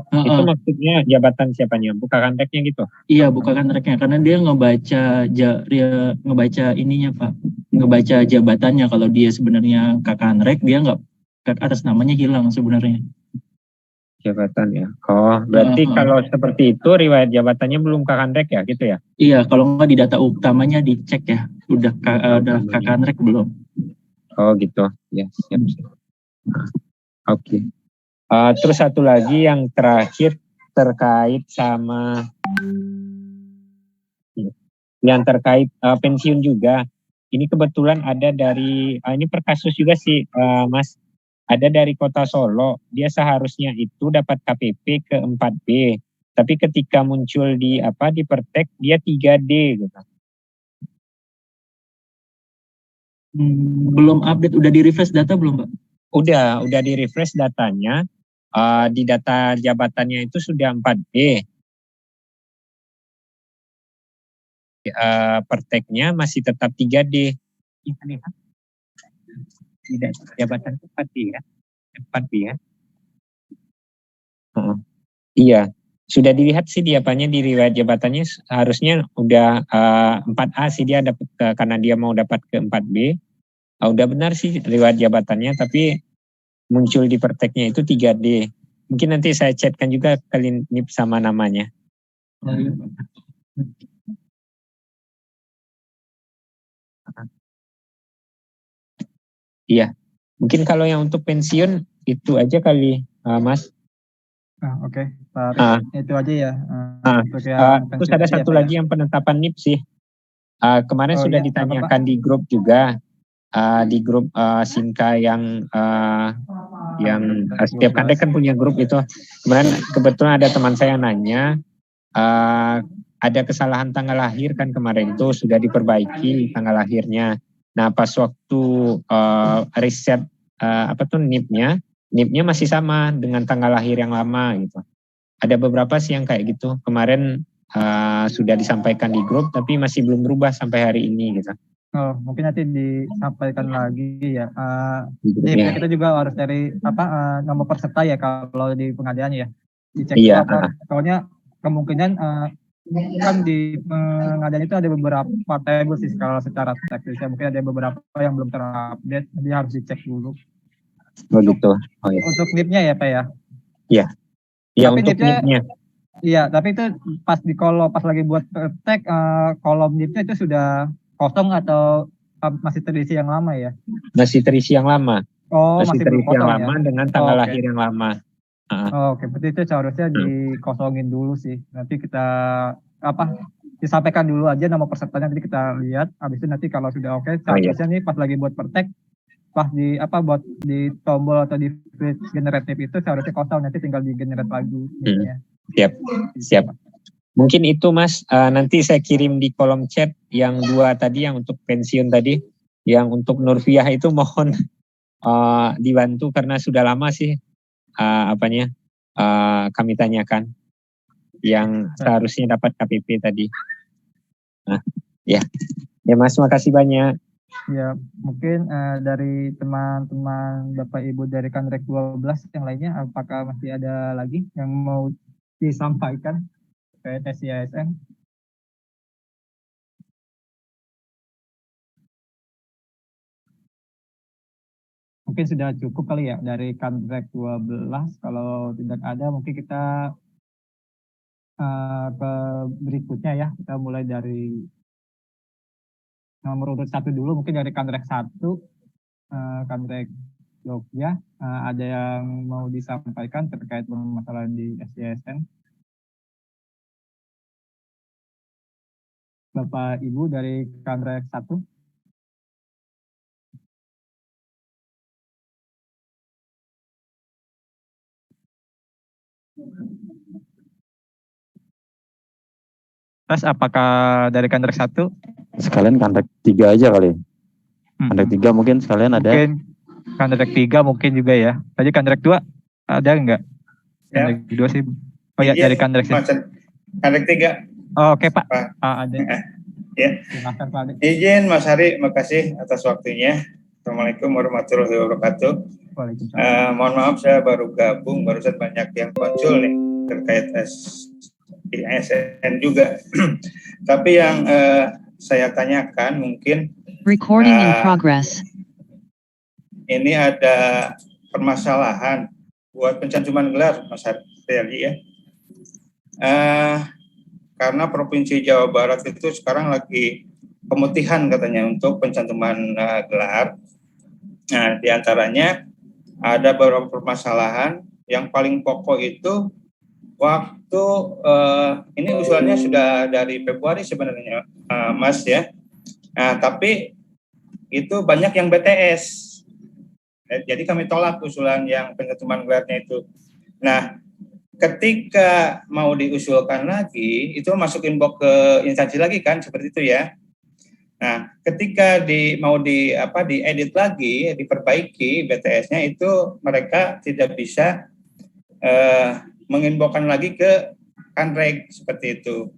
Itu maksudnya jabatan siapanya? Buka kandreknya gitu? Iya buka kandreknya karena dia ngebaca ininya Pak, ngebaca jabatannya. Kalau dia sebenarnya kakandrek dia nggak atas namanya hilang sebenarnya. Jabatan ya. Oh, berarti kalau seperti itu riwayat jabatannya belum kakandrek ya, gitu ya? Iya, kalau nggak di data utamanya dicek ya, udah kakandrek belum? Oh, gitu. Ya, siap. Oke. Terus satu lagi yang terakhir terkait sama yang terkait pensiun juga. Ini kebetulan ada dari, ini per kasus juga sih Mas, ada dari Kota Solo, dia seharusnya itu dapat KPP ke 4B, tapi ketika muncul di Pertek dia 3D gitu. Belum update, udah di refresh data belum Pak? Udah di refresh datanya, di data jabatannya itu sudah 4B. Perteknya masih tetap 3D. Tidak, jabatan 4B ya. 4B ya. Iya, sudah dilihat sih di riwayat jabatannya harusnya udah 4A sih dia dapat karena dia mau dapat ke 4B. Udah benar sih riwayat jabatannya, tapi muncul di perteknya itu 3D. Mungkin nanti saya chatkan juga ke NIP sama namanya. Iya, mungkin kalau yang untuk pensiun itu aja kali, Mas. Oke. Itu aja ya. Terus ada satu lagi yang penetapan NIP sih. Kemarin sudah ditanyakan di grup juga, di grup Sinka yang setiap kandek kan punya grup itu. Kemarin kebetulan ada teman saya nanya, ada kesalahan tanggal lahir kan kemarin itu sudah diperbaiki tanggal lahirnya. Nah pas waktu riset NIP-nya masih sama dengan tanggal lahir yang lama gitu. Ada beberapa sih yang kayak gitu. Kemarin sudah disampaikan di grup tapi masih belum berubah sampai hari ini gitu. Mungkin nanti disampaikan lagi ya. Jadi kita juga harus cari nomor peserta ya kalau di pengadilan ya. Dicek soalnya kemungkinan kan di pengadilan itu ada beberapa table sih kalau secara teknisnya mungkin ada beberapa yang belum terupdate, jadi harus dicek dulu. Begitu. Untuk NIP-nya ya Pak ya? Iya. Iya untuk NIP-nya. Iya, tapi itu pas lagi buat tag kolom NIP-nya itu sudah kosong atau masih terisi yang lama ya? Masih terisi yang lama. Masih terisi yang lama ya? Dengan tanggal lahir yang lama. Oke, berarti itu seharusnya dikosongin dulu sih. Nanti kita disampaikan dulu aja nama pesertanya, nanti kita lihat. Habis itu nanti kalau sudah seharusnya nih pas lagi buat pertek, pas buat di tombol atau di generatif itu seharusnya kosong, nanti tinggal di generate lagi. Siap. Mungkin itu Mas, nanti saya kirim di kolom chat yang 2 tadi, yang untuk pensiun tadi, yang untuk Nurfiah itu mohon dibantu karena sudah lama sih kami tanyakan yang seharusnya dapat KPP tadi. Ya Mas, makasih banyak. Ya, mungkin dari teman-teman Bapak Ibu dari Kanrek 12 yang lainnya, apakah masih ada lagi yang mau disampaikan ke SIASN? Mungkin sudah cukup kali ya dari Kanrek 12. Kalau tidak ada mungkin kita ke berikutnya ya. Kita mulai dari nomor urut 1 dulu, mungkin dari Kanrek 1, Kanrek Jogja. Ada yang mau disampaikan terkait permasalahan di SIASN? Bapak Ibu dari Kanrek 1. Terus apakah dari Kanrek 1? Sekalian Kanrek 3 aja kali. Kanrek 3 mungkin sekalian ada. Mungkin Kanrek 3 mungkin juga ya. Tadi Kanrek 2 ada enggak? Kanrek 2 sih. Oh ya, dari Kanrek 1. Kanrek 3. Oke Pak. Ada. Ya. Silakan Pak Ade. Izin Mas Hari, makasih atas waktunya. Assalamualaikum warahmatullahi wabarakatuh. Mohon maaf saya baru gabung, barusan banyak yang muncul nih terkait SIASN juga. Tapi yang saya tanyakan mungkin recording in progress. Ini ada permasalahan buat pencantuman gelar Mas Hari ya. Karena Provinsi Jawa Barat itu sekarang lagi pemutihan katanya untuk pencantuman gelar. Nah, diantaranya ada beberapa permasalahan yang paling pokok itu waktu ini usulannya sudah dari Februari sebenarnya, Mas ya. Nah, tapi itu banyak yang BTS. Jadi kami tolak usulan yang pencantuman gelarnya itu. Nah, ketika mau diusulkan lagi, itu masuk inbox ke instansi lagi kan, seperti itu ya. Nah, ketika mau diedit lagi, diperbaiki BTS-nya itu mereka tidak bisa menginboxkan lagi ke Kanrek seperti itu.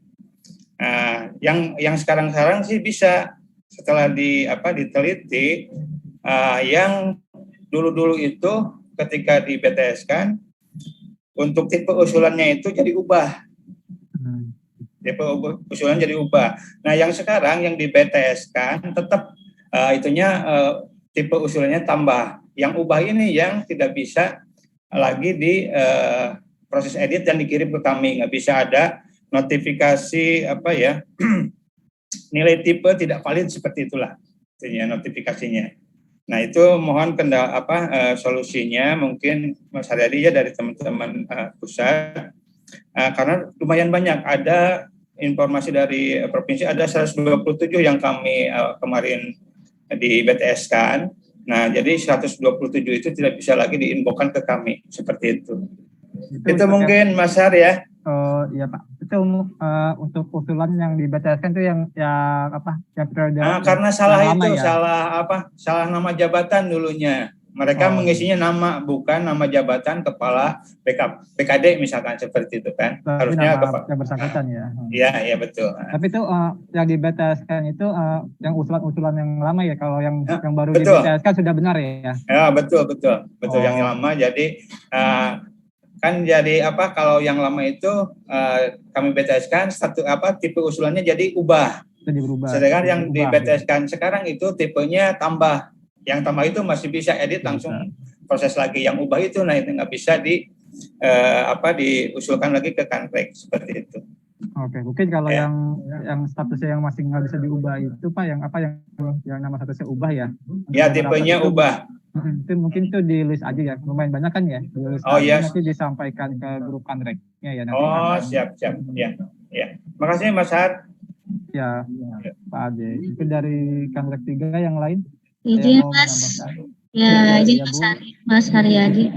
Nah, yang sekarang sih bisa setelah diteliti, yang dulu itu ketika di BTS kan untuk tipe usulannya itu jadi ubah. Tipe usulan jadi ubah. Nah, yang sekarang yang di BTS kan tetap tipe usulannya tambah. Yang ubah ini yang tidak bisa lagi di proses edit dan dikirim ke kami, nggak bisa ada notifikasi nilai tipe tidak valid seperti itulah notifikasinya. Nah, itu mohon solusinya mungkin Mas Haryadi ya dari teman-teman pusat, karena lumayan banyak, ada informasi dari provinsi ada 127 yang kami kemarin di BTS kan. Nah, jadi 127 itu tidak bisa lagi diinboxkan ke kami seperti itu. Itu mungkin Mas Har ya. Oh iya Pak, itu untuk usulan yang di BTS kan itu yang periode. Karena salah itu ya? salah nama jabatan dulunya. Mereka mengisinya nama, bukan nama jabatan kepala BKD misalkan seperti itu kan. Harusnya yang bersangkutan ya. Iya betul. Tapi itu yang di BTS kan itu yang usulan-usulan yang lama ya. Kalau yang baru betul. Di BTS kan sudah benar ya. Ya betul yang lama. Jadi kan jadi kalau yang lama itu kami BTS kan tipe usulannya jadi ubah. Jadi berubah. Sedangkan yang di BTS kan sekarang itu tipenya tambah. Yang tambah itu masih bisa edit langsung proses lagi. Yang ubah itu itu nggak bisa diusulkan lagi ke Kanrek seperti itu. Oke, mungkin kalau yang statusnya yang masih nggak bisa diubah itu Pak, yang nama statusnya ubah ya? Ya, tipenya ubah. Itu mungkin itu di list aja ya, lumayan banyak kan ya? Di list nanti disampaikan ke grup Kanreknya ya. Siap ya. Makasih Mas Har. Ya, Pak Ade. Itu dari Kanrek 3 yang lain. Izin Mas. Ya, izin Mas Haryadi.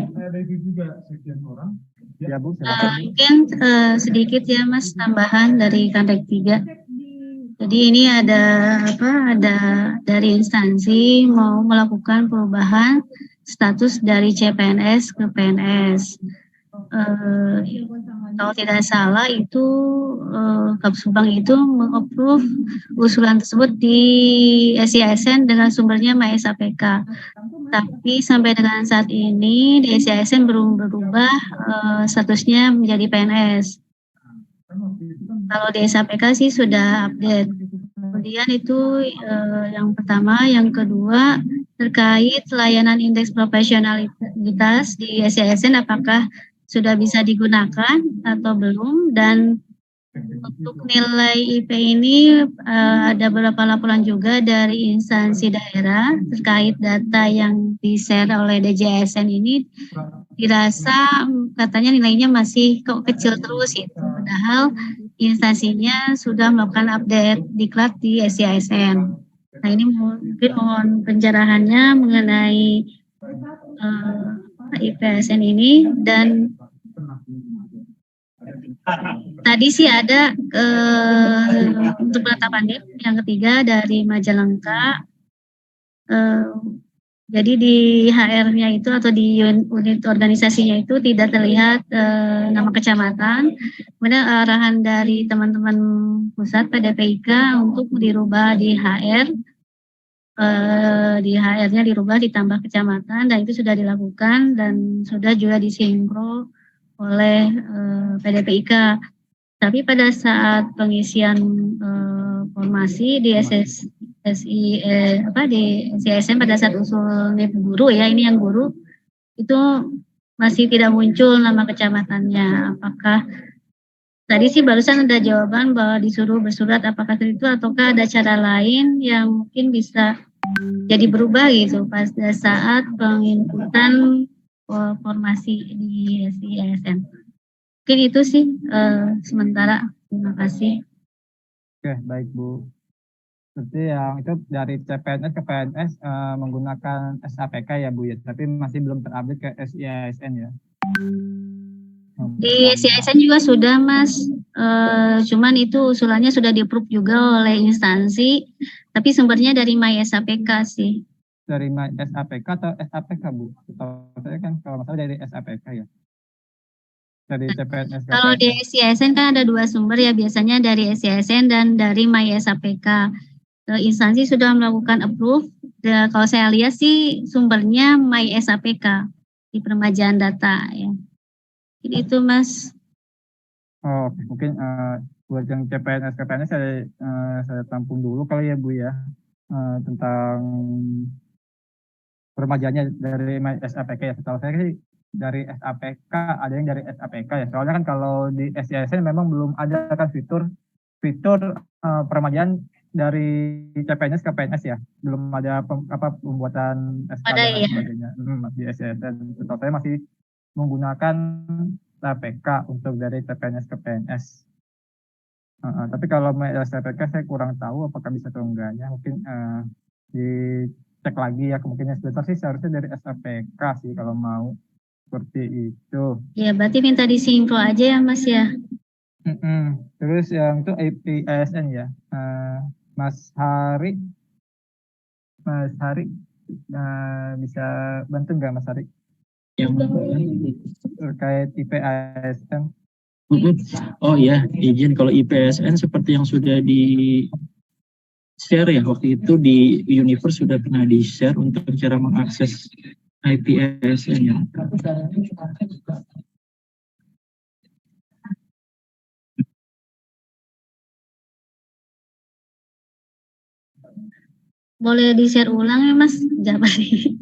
Ya Bu, mungkin sedikit ya Mas tambahan dari Kanrek 3. Jadi ini ada dari instansi mau melakukan perubahan status dari CPNS ke PNS. Kalau tidak salah itu Kapsubang itu meng-approve usulan tersebut di SIASN dengan sumbernya MySAPK. Tapi sampai dengan saat ini di SIASN belum berubah statusnya menjadi PNS. Kalau di SAPK sih sudah update. Kemudian itu yang pertama, yang kedua terkait layanan indeks profesionalitas di SIASN apakah sudah bisa digunakan atau belum, dan untuk nilai IP ini ada beberapa laporan juga dari instansi daerah terkait data yang di-share oleh DJSN ini dirasa katanya nilainya masih kok kecil terus itu, padahal instansinya sudah melakukan update diklat di SIASN. Nah, ini mungkin mohon pencerahannya mengenai IPSN ini. Dan tadi sih ada untuk penetapan NIP yang ketiga dari Majalengka. Jadi di HR-nya itu atau di unit organisasinya itu tidak terlihat nama kecamatan. Kemudian arahan dari teman-teman pusat PDPIK untuk dirubah di HR. Di HR-nya dirubah ditambah kecamatan, dan itu sudah dilakukan dan sudah juga disinkro oleh PDPIK. Tapi pada saat pengisian formasi di di SIASN pada saat usul NIP guru ya, ini yang guru itu masih tidak muncul nama kecamatannya. Apakah tadi sih barusan ada jawaban bahwa disuruh bersurat, apakah itu ataukah ada cara lain yang mungkin bisa jadi berubah gitu pada saat penginputan formasi di SIASN. Mungkin itu sih sementara. Terima kasih. Oke, baik Bu. Berarti yang itu dari CPNS ke PNS menggunakan SAPK ya Bu ya, tapi masih belum terupdate ke SIASN ya. Di SIASN juga sudah Mas, cuman itu usulannya sudah di-approve juga oleh instansi, tapi sumbernya dari MySAPK sih. Dari SAPK atau SAPK Bu? Saya kan kalau masalah dari SAPK ya. Dari CPNS ke Kalau di PNS. SIASN kan ada 2 sumber ya, biasanya dari SIASN dan dari MySAPK. Instansi sudah melakukan approve. Kalau saya lihat sih sumbernya MySAPK di peremajaan data ya. Jadi itu Mas. Oh, mungkin buat yang CPNS ke PNS saya tampung dulu kali ya Bu ya, tentang peremajaannya dari SAPK ya. Setahu saya sih dari SAPK, ada yang dari SAPK ya. Soalnya kan kalau di SIASN memang belum ada kan fitur peremajaan dari CPNS ke PNS ya. Belum ada pembuatan SK dan lain sebagainya di SIASN. Setahu saya masih menggunakan SAPK untuk dari CPNS ke PNS. Tapi kalau SAPK saya kurang tahu apakah bisa atau enggaknya. Mungkin dicek lagi ya, kemungkinan sebentar sih seharusnya dari SAPK sih kalau mau seperti itu. Ya berarti minta disinkro aja ya Mas ya. Terus yang itu APSN ya, Mas Hari bisa bantu nggak Mas Hari? Yang terkait IPASN. Oh ya, izin kalau IPSN seperti yang sudah di share ya, waktu itu di Universe sudah pernah di share untuk cara mengakses IPSN ya. Boleh di-share ulang ya Mas jawabannya.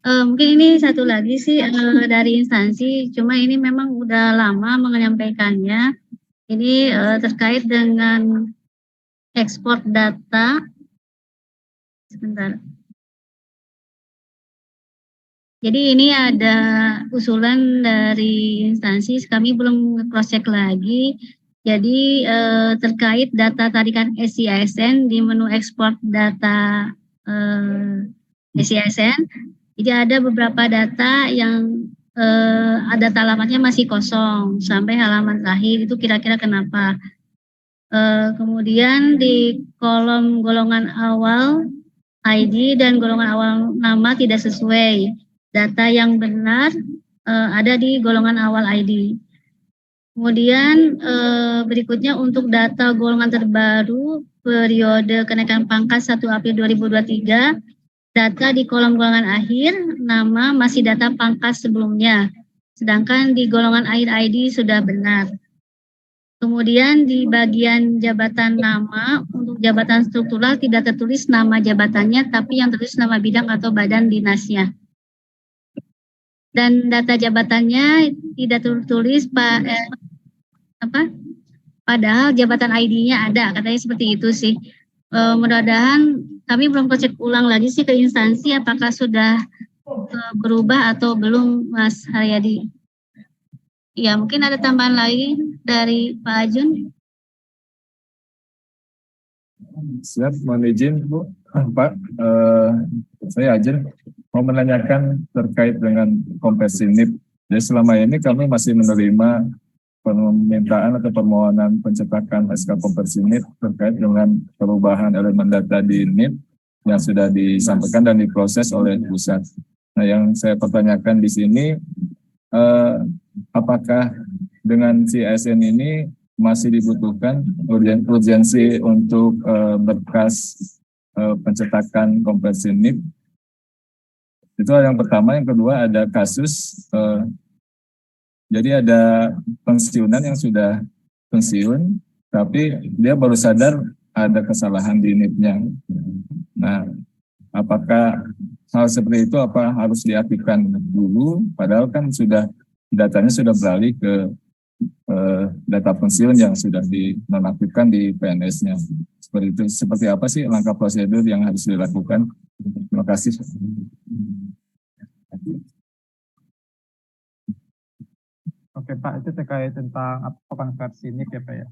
Mungkin ini satu lagi sih dari instansi, cuma ini memang udah lama menyampaikannya. Ini terkait dengan ekspor data. Sebentar. Jadi ini ada usulan dari instansi, kami belum cross check lagi. Jadi terkait data tarikan SIASN di menu ekspor data SIASN. Jadi ada beberapa data yang data alamatnya masih kosong sampai halaman terakhir, itu kira-kira kenapa? Kemudian di kolom golongan awal ID dan golongan awal nama tidak sesuai. Data yang benar ada di golongan awal ID. Kemudian berikutnya untuk data golongan terbaru periode kenaikan pangkat 1 April 2023, data di kolom golongan akhir nama masih data pangkat sebelumnya, sedangkan di golongan akhir ID sudah benar. Kemudian di bagian jabatan nama untuk jabatan struktural tidak tertulis nama jabatannya, tapi yang tertulis nama bidang atau badan dinasnya. Dan data jabatannya tidak tertulis padahal jabatan ID-nya ada, katanya seperti itu sih. Mudah-mudahan kami belum cek ulang lagi sih ke instansi apakah sudah berubah atau belum Mas Haryadi. Ya mungkin ada tambahan lagi dari Pak Ajun. Siap, mohon izin Bu. Pak, saya Ajun mau menanyakan terkait dengan konversi NIP. Jadi selama ini kami masih menerima permintaan atau permohonan pencetakan SK konversi NIP terkait dengan perubahan elemen data di NIP yang sudah disampaikan dan diproses oleh pusat. Nah, yang saya pertanyakan di sini, apakah dengan CSN ini masih dibutuhkan urgensi untuk berkas pencetakan konversi NIP? Itu yang pertama. Yang kedua ada kasus, jadi ada pensiunan yang sudah pensiun, tapi dia baru sadar ada kesalahan di NIP-nya. Nah, apakah hal seperti itu harus diaktifkan dulu, padahal kan sudah datanya sudah beralih ke data pensiun yang sudah dinonaktifkan di PNS-nya. Seperti itu. Seperti apa sih langkah prosedur yang harus dilakukan? Terima kasih. Oke Pak, itu terkait tentang apa konversi NIP ya Pak ya.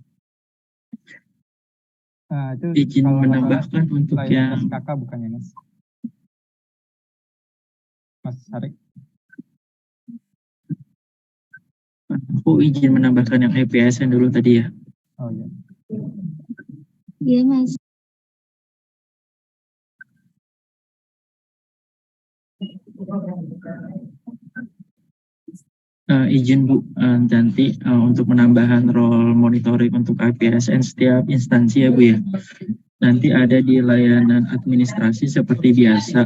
Nah itu Izin kalau menambahkan untuk layanan yang SKK bukan ya Mas? Mas Harik. aku izin menambahkan yang EPSN dulu tadi ya. Oh iya. Iya Mas. Izin Bu, nanti untuk penambahan role monitoring untuk IPSN setiap instansi ya Bu ya. Nanti ada di layanan administrasi seperti biasa.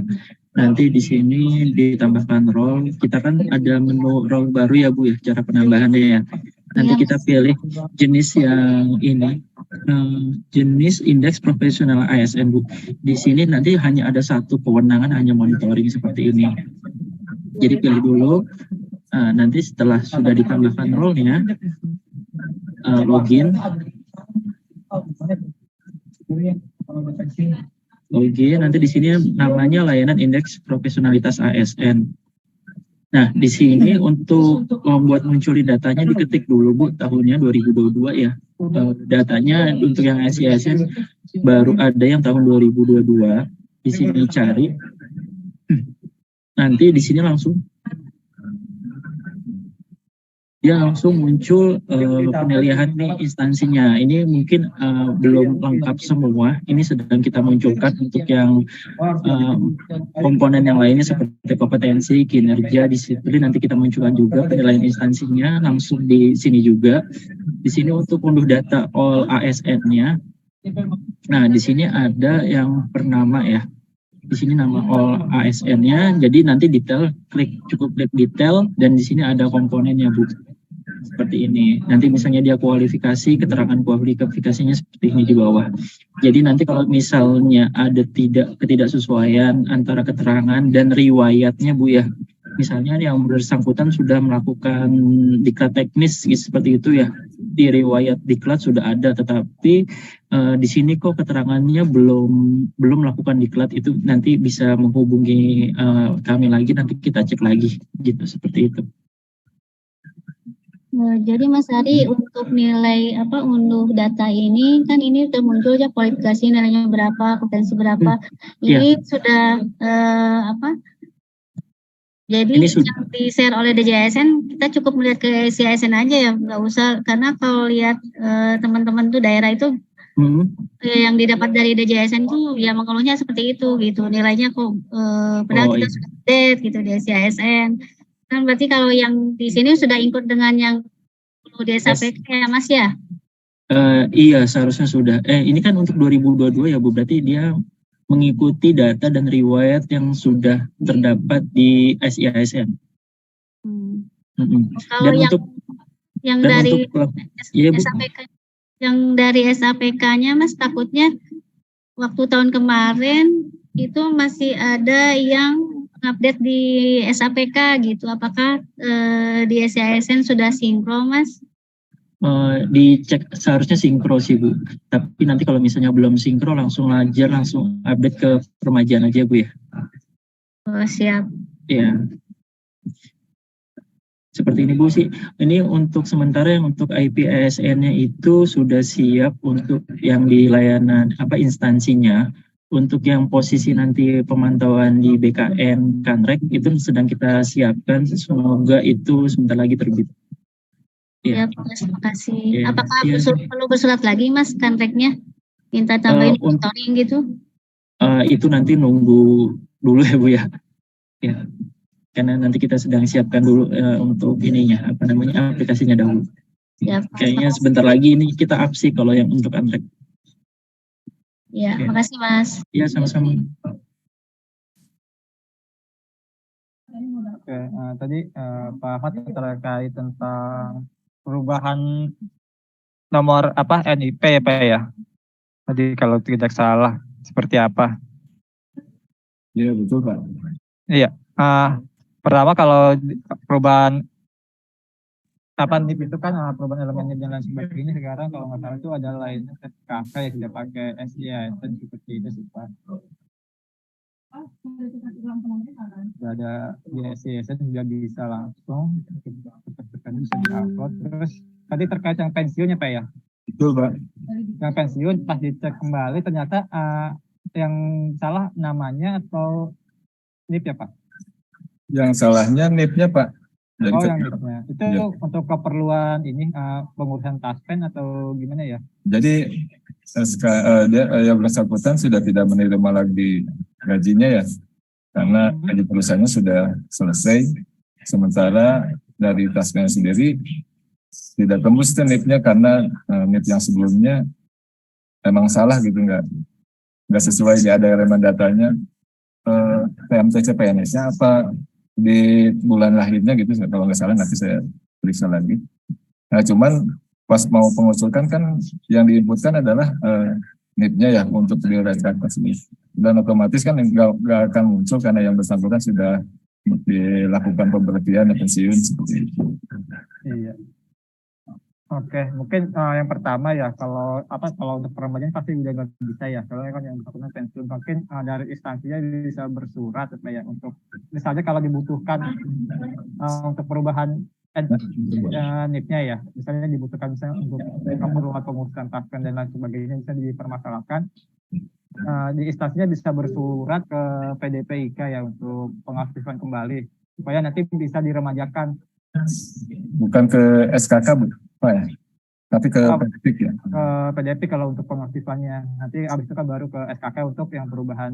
Nanti di sini ditambahkan role, kita kan ada menu role baru ya Bu ya, cara penambahannya ya. Nanti kita pilih jenis yang ini, jenis indeks profesional ASN Bu. Di sini nanti hanya ada satu kewenangan, hanya monitoring seperti ini. Jadi pilih dulu. Nanti setelah sudah ditambahkan role-nya, login, nanti di sini namanya layanan indeks profesionalitas ASN. Nah, di sini untuk membuat munculin datanya diketik dulu Bu, tahunnya 2022 ya. Datanya untuk yang SISN baru ada yang tahun 2022. Di sini cari. Nanti di sini langsung dia langsung muncul penilaian nih instansinya. Ini mungkin belum lengkap semua. Ini sedang kita munculkan untuk yang komponen yang lainnya seperti kompetensi, kinerja, disiplin. Nanti kita munculkan juga penilaian instansinya langsung di sini juga. Di sini untuk unduh data all ASN-nya. Nah, di sini ada yang bernama ya. Di sini nama all ASN-nya. Jadi nanti detail, cukup klik detail dan di sini ada komponennya Bu. Seperti ini. Nanti misalnya dia kualifikasi, keterangan kualifikasinya seperti ini di bawah. Jadi nanti kalau misalnya ada ketidaksesuaian antara keterangan dan riwayatnya Bu ya. Misalnya yang bersangkutan sudah melakukan diklat teknis seperti itu ya. Di riwayat diklat sudah ada, tetapi di sini kok keterangannya belum melakukan diklat, itu nanti bisa menghubungi kami lagi, nanti kita cek lagi gitu, seperti itu. Jadi Mas Ari, untuk nilai unduh data ini kan ini udah muncul ya kualifikasi nilainya berapa, kompetensi berapa. Ini sudah jadi ini yang di-share oleh DJSN kita cukup melihat ke CISN aja ya, nggak usah, karena kalau lihat teman-teman tuh daerah itu yang didapat dari DJSN itu ya mengeluhnya seperti itu gitu, nilainya kok padahal kita sudah update gitu di CISN. Kan berarti kalau yang di sini sudah ikut dengan yang di SAPK ya Mas ya? Iya seharusnya sudah. Ini kan untuk 2022 ya Bu, berarti dia mengikuti data dan riwayat yang sudah terdapat di SISN. Kalau yang dari SAPK, yang dari SAPK-nya Mas, takutnya waktu tahun kemarin itu masih ada yang update di SAPK gitu. Apakah di SISN sudah sinkron Mas? Dicek seharusnya sinkro sih Bu. Tapi nanti kalau misalnya belum sinkro langsung update ke permajaan aja Bu ya. Oh siap. Iya. Seperti ini Bu sih. Ini untuk sementara yang untuk IPSN-nya itu sudah siap untuk yang di layanan instansinya. Untuk yang posisi nanti pemantauan di BKN Kanrek itu sedang kita siapkan, semoga itu sebentar lagi terbit. Ya, terima kasih. Apakah perlu bersurat lagi Mas Kanreknya? Minta tambahin monitoring gitu? Itu nanti nunggu dulu ya Bu ya. Ya. Karena nanti kita sedang siapkan dulu untuk ininya, aplikasinya dahulu. Ya, kayaknya sebentar lagi ini kita upsi kalau yang untuk Kanrek. Ya, makasih Mas. Iya, sama-sama. Oke, tadi Pak Ahmad terkait tentang perubahan nomor NIP ya Pak ya. Tadi kalau tidak salah seperti apa? Iya betul Pak. Iya. Pertama kalau perubahan NIP itu kan perubahan elemen dan lain sebagainya, sekarang kalau nggak salah itu ada lainnya SKK yang tidak pakai SISN seperti itu sih Pak. Sudah ada di SCSN sudah bisa langsung bisa diupload. Terus tadi terkait yang pensiunnya Pak ya? Betul Pak. Yang pensiun pas dicek kembali ternyata yang salah namanya atau NIP ya Pak? Yang salahnya NIP-nya Pak. Oh yang NIP-nya. Itu ya. Untuk keperluan ini pengurusan taspen atau gimana ya? Jadi dia yang bersangkutan sudah tidak menerima lagi gajinya ya. Karena gaji perusahaannya sudah selesai. Sementara dari taspen sendiri tidak tembus NIP-nya karena NIP yang sebelumnya memang salah gitu, nggak sesuai, di ada elemen datanya PMTC PNS-nya apa di bulan lahirnya gitu, kalau nggak salah nanti saya periksa lagi. Nah cuman pas mau pengusulkan kan yang diinputkan adalah NIP-nya ya untuk diredaksi ini, dan otomatis kan nggak akan muncul karena yang bersangkutan sudah dilakukan pemberhentian dan pensiun seperti itu. Iya. Oke, mungkin yang pertama ya kalau untuk peremajaan pasti udah nggak bisa ya, soalnya kan yang bersangkutan pensiun. Mungkin dari instansinya bisa bersurat ya untuk misalnya kalau dibutuhkan untuk perubahan NIP-nya ya, misalnya dibutuhkan misalnya untuk keperluan pengurusan taspen dan lain sebagainya bisa dipermasalahkan. Di instansinya bisa bersurat ke PDPIK ya untuk pengaktifan kembali supaya nanti bisa diremajakan. Bukan ke SKK Bu, Pak ya, tapi ke PDPIK ya. Ke PDPIK kalau untuk pengaktifannya, nanti abis itu kan baru ke SKK untuk yang perubahan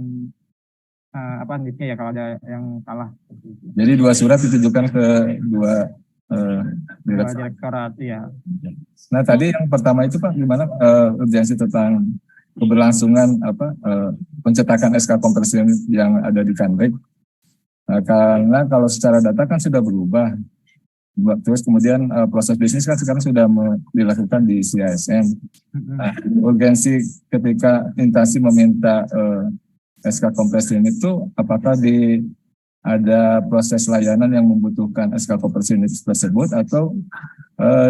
NIP-nya ya kalau ada yang salah. Jadi 2 surat ditujukan ke 2 direktorat ya. Nah tadi yang pertama itu Pak gimana urgensi tentang keberlangsungan pencetakan SK konversi yang ada di Kanrek. Nah, karena kalau secara data kan sudah berubah. Terus kemudian proses bisnis kan sekarang sudah dilakukan di CISN. Nah, urgensi ketika instansi meminta SK konversi itu apakah ada proses layanan yang membutuhkan SK konversi tersebut atau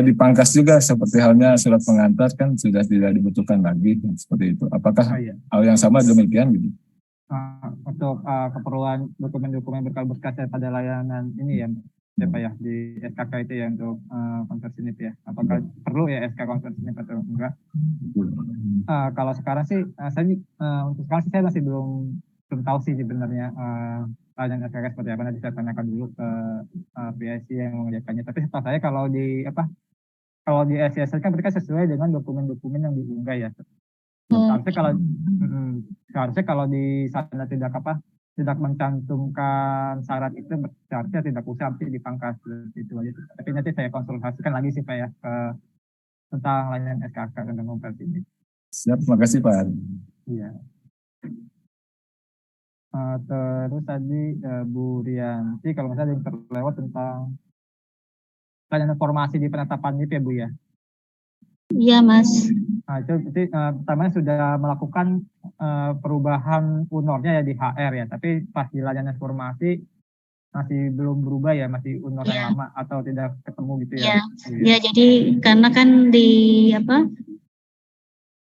dipangkas juga seperti halnya surat pengantar kan sudah tidak dibutuhkan lagi seperti itu. Apakah hal yang sama demikian gitu? Untuk keperluan dokumen-dokumen berkas pada layanan ini ya Pak ya di SKK itu ya untuk konversi NIP ya. Apakah perlu ya SK konversi NIP atau enggak? Kalau sekarang sih untuk sekarang sih saya masih belum tahu sih sebenarnya layanan SKK seperti apa, nanti saya tanyakan dulu ke PIC yang mengerjakannya. Tapi setahu saya kalau di SCSN kan mereka sesuai dengan dokumen-dokumen yang diunggah ya. Seharusnya kalau di sana tidak mencantumkan syarat itu, seharusnya tidak usah dipangkas itu aja. Tapi nanti saya konsultasikan lagi sih Pak ya tentang layanan SKK tentang konversi ini. Siap, terima kasih Pak. Iya. Terus tadi Bu Rianti kalau misalnya yang terlewat tentang layanan informasi di penetapan NIP ya Bu ya? Iya Mas. Itu pertama sudah melakukan perubahan UNOR-nya ya di HR ya, tapi pas di layanan informasi masih belum berubah ya, masih UNOR yang lama atau tidak ketemu gitu ya? Iya, jadi karena kan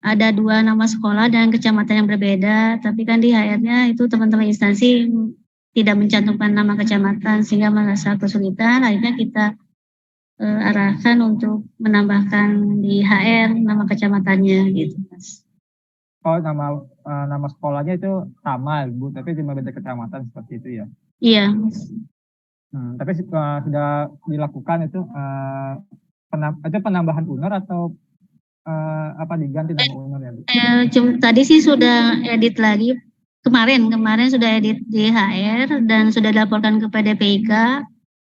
ada 2 nama sekolah dan kecamatan yang berbeda, tapi kan di HR-nya itu teman-teman instansi tidak mencantumkan nama kecamatan sehingga merasa kesulitan. Akhirnya kita arahkan untuk menambahkan di HR nama kecamatannya gitu Mas. Oh nama sekolahnya itu sama Bu, tapi cuma beda kecamatan seperti itu ya? Iya. Tapi sudah dilakukan itu penambahan UNOR atau diganti nama UNOR ya Bu? Tadi sih sudah edit lagi, kemarin sudah edit di HR dan sudah dilaporkan ke PDPIK.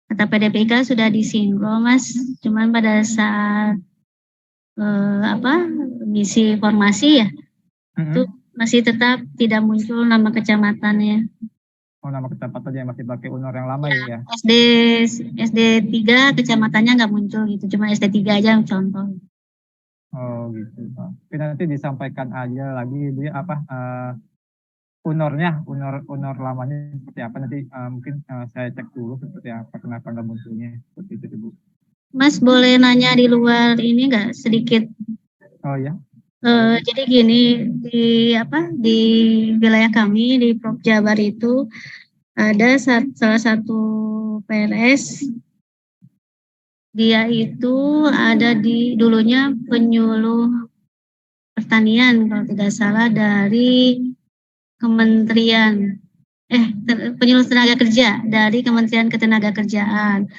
Kata PDPIK sudah disinkron Mas, cuman pada saat misi formasi ya, itu masih tetap tidak muncul nama kecamatannya. Oh nama kecamatan yang masih pakai UNOR yang lama ya? SD 3 kecamatannya nggak muncul gitu, cuma SD 3 aja yang contoh. Oh gitu Pak. Tapi nanti disampaikan aja lagi Bu ya UNOR-nya, UNOR lamanya seperti apa nanti mungkin saya cek dulu seperti apa, kenapa nggak munculnya seperti itu Bu. Mas boleh nanya di luar ini nggak sedikit? Oh ya. Jadi gini, di wilayah kami di Prof Jabar itu ada salah satu PNS, dia itu ada di dulunya penyuluh pertanian kalau tidak salah dari Kementerian penyuluh tenaga kerja dari Kementerian Ketenagakerjaan.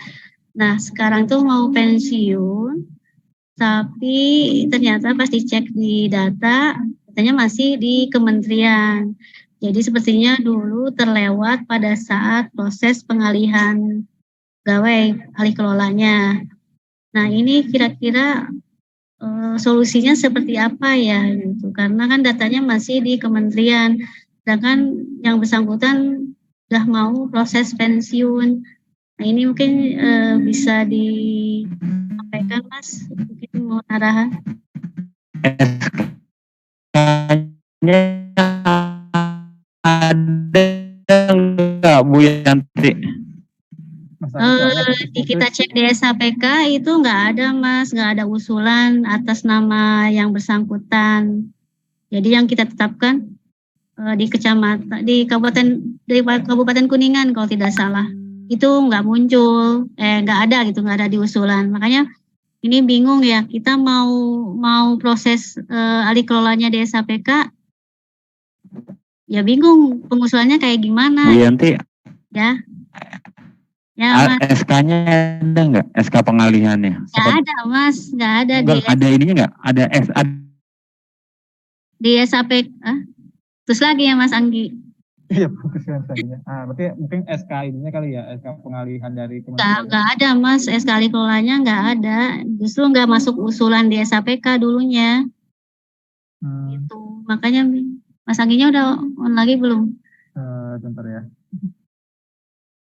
Nah, sekarang tuh mau pensiun, tapi ternyata pas dicek di data, katanya masih di kementerian. Jadi sepertinya dulu terlewat pada saat proses pengalihan gawai, alih kelolanya. Nah, ini kira-kira solusinya seperti apa ya gitu. Karena kan datanya masih di kementerian, sedangkan yang bersangkutan sudah mau proses pensiun. Nah, ini mungkin bisa disampaikan Mas, mungkin mau arahan. Ada nggak Bu Yanti? Kita cek di SAPK itu nggak ada Mas, nggak ada usulan atas nama yang bersangkutan. Jadi yang kita tetapkan di Kabupaten Kuningan kalau tidak salah itu nggak muncul, nggak ada gitu, nggak ada di usulan. Makanya ini bingung ya, kita mau proses alih kelolanya di SAPK, ya bingung pengusulannya kayak gimana. Bu Yanti, Ya. Ya, Mas. SK-nya ada nggak? SK pengalihannya? Nggak ada, Mas. Nggak ada. Ada ininya nggak? Ada di SAPK. Terus lagi ya, Mas Anggi. Iya, fokusnya tadinya. Berarti mungkin SK ininya kali ya, SK pengalihan dari kementerian. Nggak ada, Mas. SK alih kelolanya nggak ada. Justru nggak masuk usulan di SAPK dulunya. Gitu. Makanya Mas Angginya udah on lagi belum? Bentar ya.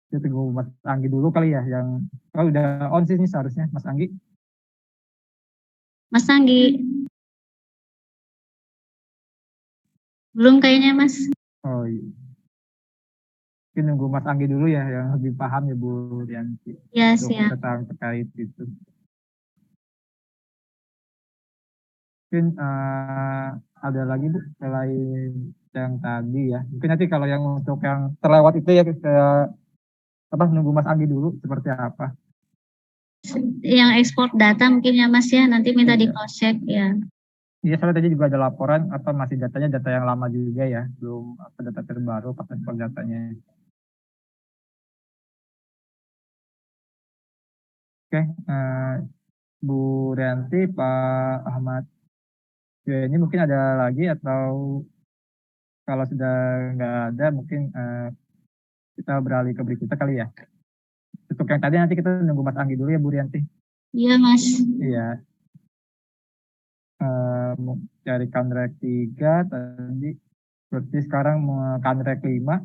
Kita tunggu Mas Anggi dulu kali ya, yang udah on sih ini seharusnya Mas Anggi. Mas Anggi. Belum kayaknya Mas. Oh iya. Mungkin nunggu Mas Anggi dulu ya, yang lebih paham ya Bu Rianti. Ya, siap. Tentang terkait itu. Mungkin ada lagi Bu, selain yang tadi ya. Mungkin nanti kalau yang untuk yang terlewat itu ya, nunggu Mas Anggi dulu seperti apa. Yang ekspor data mungkin ya Mas ya, nanti minta di cross check ya. Iya, soalnya tadi juga ada laporan masih datanya data yang lama juga ya, belum data terbaru pas ekspor datanya. Oke, Bu Rianti, Pak Ahmad, ini mungkin ada lagi atau kalau sudah nggak ada mungkin kita beralih ke berikutnya kali ya. Untuk yang tadi nanti kita nunggu Mas Anggi dulu ya Bu Rianti. Iya Mas. Iya. Cari Kanrek 3 tadi, berarti sekarang Kanrek 5.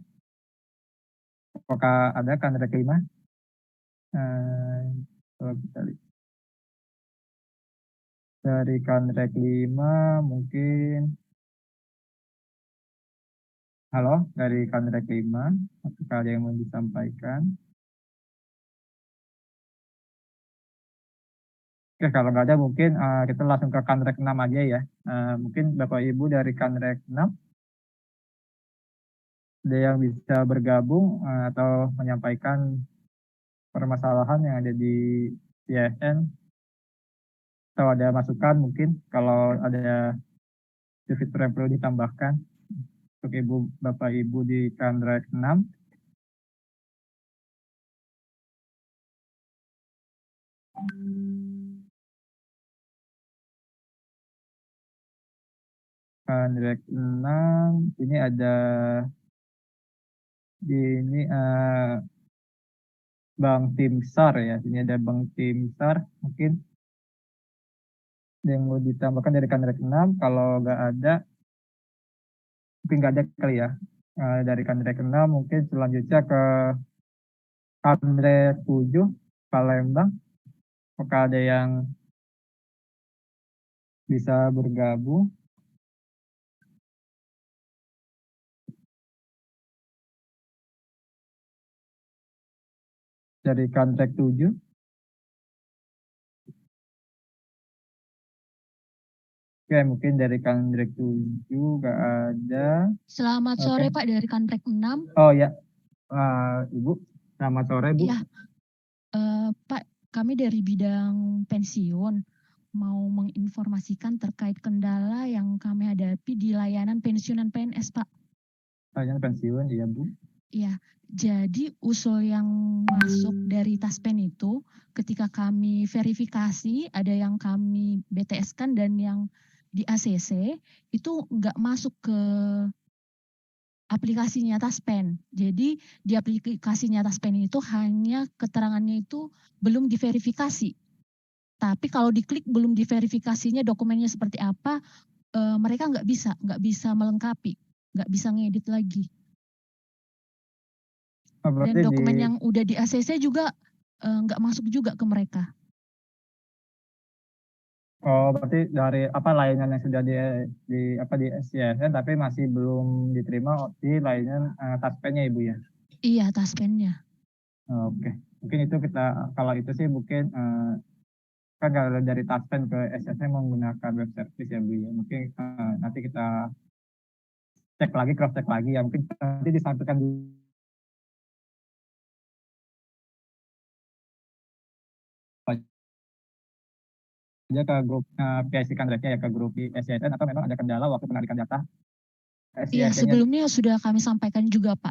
Apakah ada Kanrek 5? Kalau kita lihat dari Kanrek 5 mungkin, halo dari Kanrek 5, apakah ada yang mau disampaikan? Oke, kalau nggak ada mungkin kita langsung ke Kanrek 6 aja ya. Mungkin Bapak Ibu dari Kanrek 6 ada yang bisa bergabung atau menyampaikan permasalahan yang ada di ISN, atau ada masukan mungkin kalau ada fitur yang perlu ditambahkan untuk Bapak Ibu di Kanrek 6. Kanrek 6 ini ada Bang Timsar ya. Ini ada Bang Timsar mungkin yang mau ditambahkan dari Kanrek 6. Kalau nggak ada, mungkin nggak ada kali ya. Dari Kanrek 6 mungkin selanjutnya ke Kanrek 7 Palembang. Apakah ada yang bisa bergabung? Dari Kanrek 7. Oke, mungkin dari Kanrek 7 nggak ada. Selamat Oke. sore Pak dari Kanrek 6. Oh ya, Ibu. Selamat sore Bu. Iya, Pak, kami dari bidang pensiun mau menginformasikan terkait kendala yang kami hadapi di layanan pensiunan PNS, Pak. Layanan pensiun, iya Bu. Iya, jadi usul yang masuk dari Taspen itu ketika kami verifikasi ada yang kami BTS-kan dan yang di ACC itu nggak masuk ke aplikasinya Taspen. Jadi di aplikasinya Taspen itu hanya keterangannya itu belum diverifikasi. Tapi kalau diklik belum diverifikasinya dokumennya seperti apa, mereka nggak bisa melengkapi, nggak bisa ngedit lagi. Dan dokumen yang udah di ACC juga nggak masuk juga ke mereka. Oh, berarti dari layanan yang sudah di SCSN tapi masih belum diterima di layanan Taspennya Ibu ya? Iya, Taspennya. Oke. Mungkin itu kalau itu sih mungkin kan kalau dari Taspen ke SCSN menggunakan web service ya Bu ya. Mungkin nanti kita cross check lagi ya. Mungkin nanti disampaikan aja ke grup PIC Kanreknya ya, ke grup SCSN, atau memang ada kendala waktu penarikan data? Iya, sebelumnya sudah kami sampaikan juga Pak.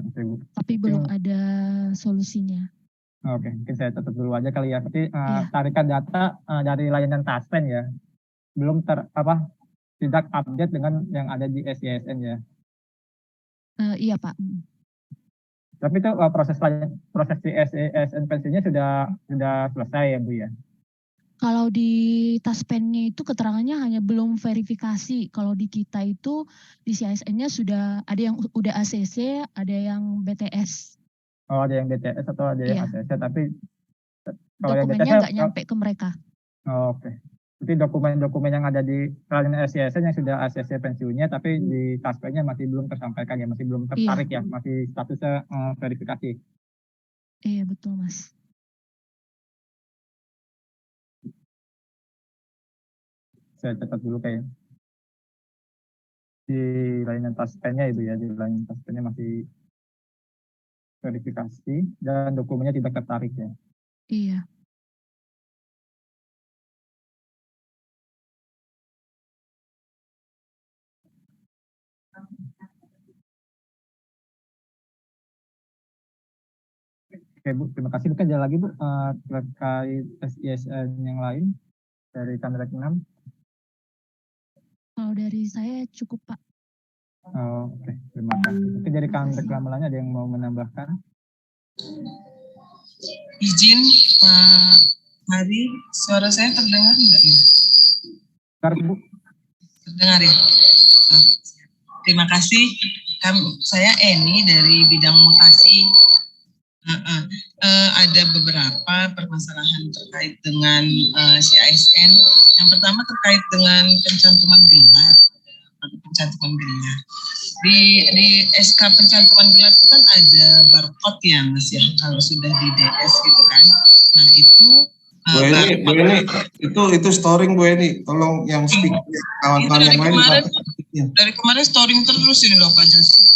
Oke, Bu. Tapi belum ada solusinya. Oke, mungkin saya tutup dulu aja kali ya. Berarti tarikan data dari layanan Taspen ya, belum tidak update dengan yang ada di SCSN ya? Iya Pak. Tapi itu proses di SCSN pensiunnya sudah selesai ya Bu ya? Kalau di Taspennya itu keterangannya hanya belum verifikasi. Kalau di kita itu di CSN-nya sudah ada yang udah ACC, ada yang BTS. Oh, ada yang BTS atau ada yang ACC, tapi kalau yang BTS dokumennya nggak nyampe ke mereka. Oh, oke. Jadi dokumen-dokumen yang ada di layanan SCSN yang sudah ACC pensiunnya, tapi di Taspennya masih belum tersampaikan ya, masih belum tertarik ya, masih statusnya verifikasi. Iya betul Mas. Saya catat dulu kayak di layanan Taspennya itu ya, di layanan Taspennya masih verifikasi dan dokumennya tidak tertarik ya. Iya. Oke Bu, terima kasih. Mungkin ada lagi Bu terkait SCSN yang lain dari Kanrek 6. Kalau dari saya cukup Pak. Oke, terima kasih. Mungkin dari Kanrek lain ada yang mau menambahkan? Izin Pak Hari, suara saya terdengar enggak ya? Terdengar Bu. Terdengar ya? Terima kasih. Saya Eni dari bidang mutasi. Ada beberapa permasalahan terkait dengan CISN. Yang pertama terkait dengan pencantuman gelar. Di SK pencantuman gelar itu kan ada barcode ya Mas ya, kalau sudah di DS gitu kan. Nah itu Bu Eni, itu storing Bu Eni, tolong yang speak kawan-kawan yang lain. Dari kemarin storing terus ini loh Pak Josi.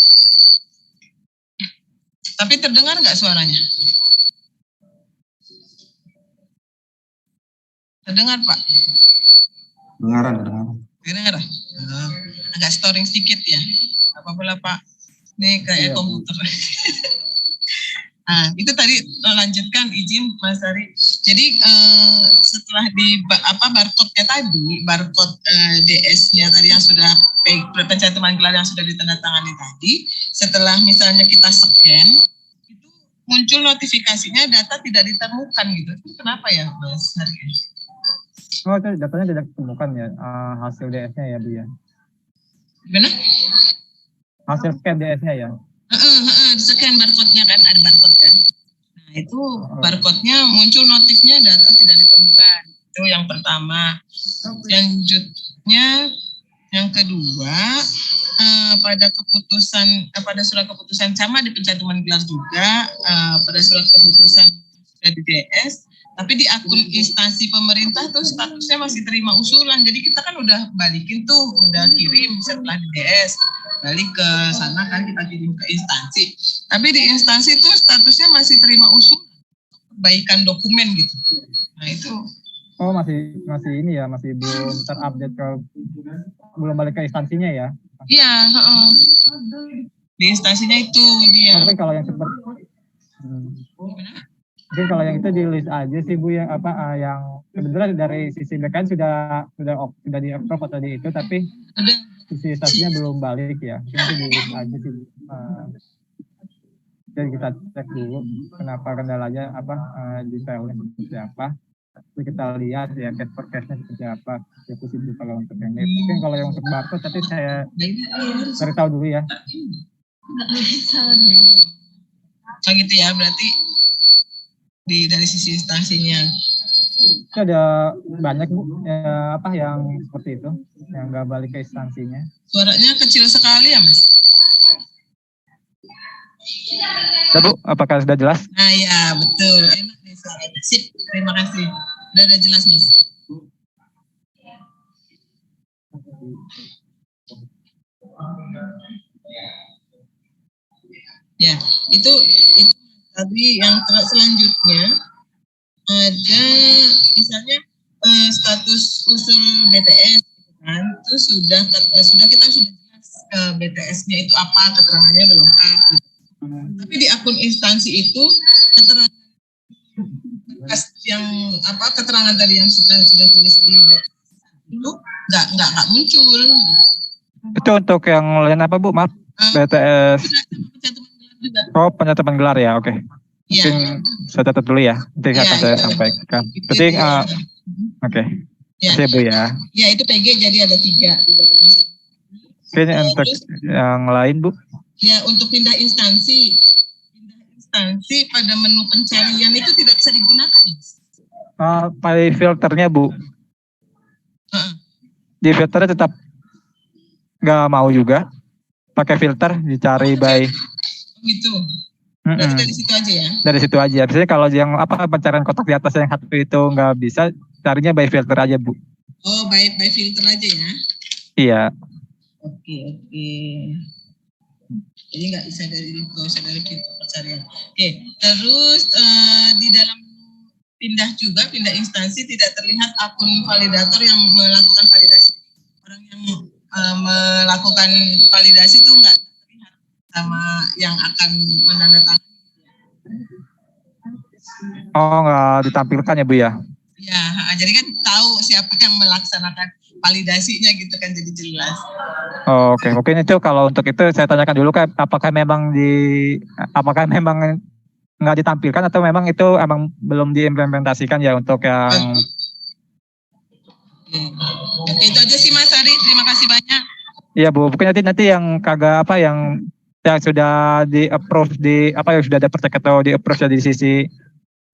Tapi terdengar nggak suaranya? Terdengar Pak? Dengaran. Dengar? Agak storing sedikit ya. Apa-apa lah Pak. Ini kayak komputer. Nah, itu tadi lanjutkan izin Mas Ari. Jadi setelah di barcode-nya tadi, barcode DS-nya tadi yang sudah pencantuman gelar yang sudah ditandatangani tadi, setelah misalnya kita scan, itu muncul notifikasinya data tidak ditemukan gitu. Itu kenapa ya Mas Ari? Oh, itu datanya tidak ditemukan ya, hasil DS-nya ya Bu ya? Gimana? Hasil scan DS-nya ya? Scan barcode-nya kan, ada barcode kan. Nah itu barcode-nya muncul notifnya data tidak ditemukan. Itu yang pertama. Lanjutnya yang kedua, pada keputusan pada surat keputusan sama di pencantuman gelar juga pada surat keputusan sudah di DS, tapi di akun instansi pemerintah tuh statusnya masih terima usulan. Jadi kita kan udah balikin tuh, udah kirim setelah di DS, balik ke sana kan kita kirim ke instansi. Tapi di instansi tuh statusnya masih terima usulan, perbaikan dokumen gitu. Nah itu. Oh masih ini ya, masih belum terupdate belum balik ke instansinya ya? Iya, di instansinya itu dia. Tapi kalau yang seperti mungkin kalau yang itu di list aja sih Bu, yang yang sebenarnya dari sisi BKN sudah di approve atau di itu, tapi sisi instansinya belum balik ya. Mungkin di list aja sih Bu. Jadi kita cek dulu kenapa kendalanya detailnya seperti apa. Jadi kita lihat ya case per case-nya seperti apa. Itu sih Bu kalau untuk yang ini. Mungkin kalau yang untuk barcode tapi saya cari tahu dulu ya. Oh gitu ya, berarti dari sisi instansinya. Itu ada banyak Bu yang seperti itu, yang nggak balik ke instansinya. Suaranya kecil sekali ya Mas? Ya Bu, apakah sudah jelas? Nah ya betul, enak nih suaranya. Sip, terima kasih. Udah jelas Mas. Ya, itu tadi yang selanjutnya ada misalnya status usul BTS kan, itu sudah kita sudah jelas BTS-nya itu apa, keterangannya udah lengkap gitu. Tapi di akun instansi itu keterangan yang keterangan tadi yang sudah tulis di BTS itu nggak muncul. Itu untuk yang lain apa Bu? Maaf, BTS. Oh, pencatatan gelar ya, oke. Mungkin saya catat dulu ya, nanti akan saya sampaikan. Penting, oke. Saya Bu ya. Ya itu PG jadi ada 3 permasalahan. Oke, untuk yang lain Bu? Ya untuk pindah instansi pada menu pencarian itu tidak bisa digunakan ya? Pada filternya Bu. Di filternya tetap nggak mau juga pakai filter, dicari by gitu. Berarti dari situ aja ya? Dari situ aja. Biasanya kalau yang pencarian kotak di atas yang satu itu nggak bisa, carinya by filter aja Bu. Oh, by filter aja ya? Iya. Oke. Jadi nggak usah dari filter pencarian. Oke. Terus di dalam pindah instansi tidak terlihat akun validator yang melakukan validasi. Orang yang melakukan validasi itu nggak terlihat sama yang akan menandatangani. Oh, nggak ditampilkan ya Bu ya? Ya, jadi kan tahu siapa yang melaksanakan validasinya gitu kan, jadi jelas. Oh, oke. Mungkin itu kalau untuk itu saya tanyakan dulu kan apakah memang nggak ditampilkan atau memang itu emang belum diimplementasikan ya untuk yang Oke, itu aja sih Mas Ari, terima kasih banyak. Iya Bu, mungkin nanti yang kagak yang sudah di approve yang sudah ada percek atau di approve di sisi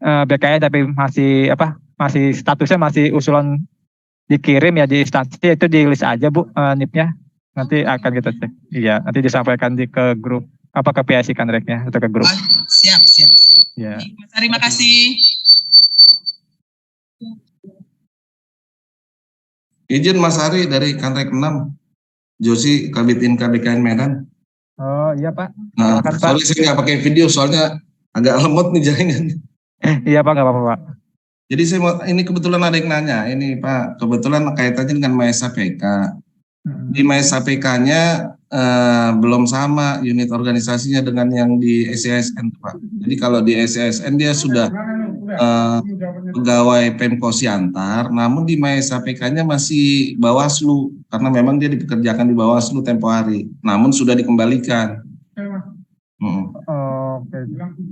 BKN tapi masih statusnya masih usulan dikirim ya di instansi, itu di list aja Bu NIP-nya. Nanti akan kita cek. Iya, nanti disampaikan ke grup ke PIC Kanreknya atau ke grup. Siap. Ya. Mas Ari, makasih. Izin Mas Ari dari Kanrek 6, Josi Kabit KBKN Medan. Oh iya Pak. Nah, soalnya saya nggak pakai video, soalnya agak lemot nih jaringan. Iya Pak, nggak apa-apa Pak. Jadi ini kebetulan ada yang nanya, ini Pak, kebetulan kaitannya dengan MAESA PK. Di MAESA PK-nya belum sama unit organisasinya dengan yang di SCSN Pak. Jadi kalau di SCSN dia sudah pegawai Pemko Siantar, namun di MAESA PK-nya masih Bawaslu, karena memang dia dipekerjakan di Bawaslu tempo hari, namun sudah dikembalikan. Oke.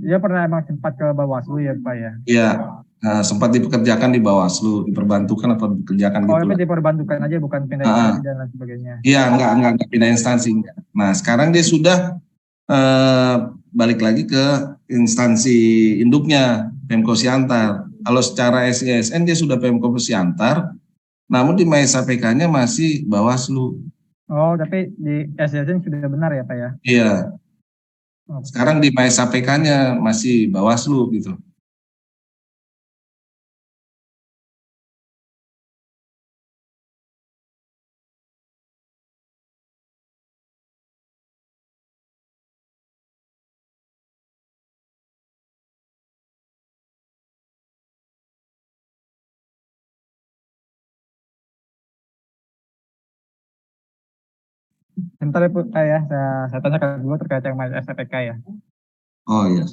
Dia pernah emang sempat ke Bawaslu ya Pak ya? Iya, sempat dipekerjakan di Bawaslu, diperbantukan atau dipekerjakan gitu. Oh, tapi diperbantukan aja, bukan pindah instansi dan lain sebagainya. Iya, enggak pindah instansi. Nah, sekarang dia sudah balik lagi ke instansi induknya, Pemko Siantar. Kalau secara SISN dia sudah Pemko Siantar, namun di MAESA PK-nya masih Bawaslu. Oh, tapi di SJSN sudah benar ya Pak ya? Iya. Sekarang di MySAPK-nya masih Bawaslu gitu. Sebentar ya Pak ya, saya tanyakan dulu terkait yang SAPK ya. Oh iya.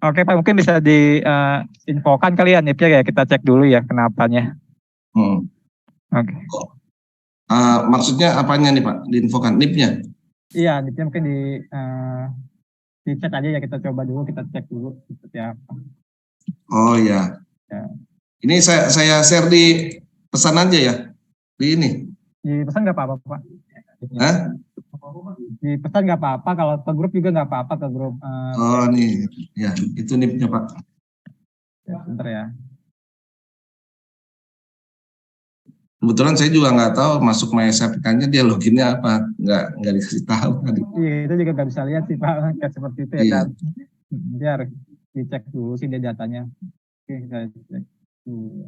Oke Pak, mungkin bisa diinfokan kali ya NIP-nya ya, kita cek dulu ya kenapanya. Oke. Maksudnya apanya nih Pak, diinfokan NIP-nya? Iya, NIP-nya mungkin dicek aja ya, kita coba dulu, kita cek dulu seperti apa. Oh iya. Ya. Ini saya share di pesan aja ya, di ini. Di pesan nggak apa-apa Pak. Hah? Di pesan nggak apa-apa, kalau ke grup juga nggak apa-apa, ke grup. Oh nih, ya itu NIP-nya Pak. Ya, bentar ya. Kebetulan saya juga nggak tahu masuk MySAPK-nya dia loginnya apa, nggak dikasih tahu tadi. Iya, itu juga nggak bisa lihat sih Pak, kayak seperti itu ya kan. Dia harus dicek dulu sih dia datanya. Oke, kita cek dulu.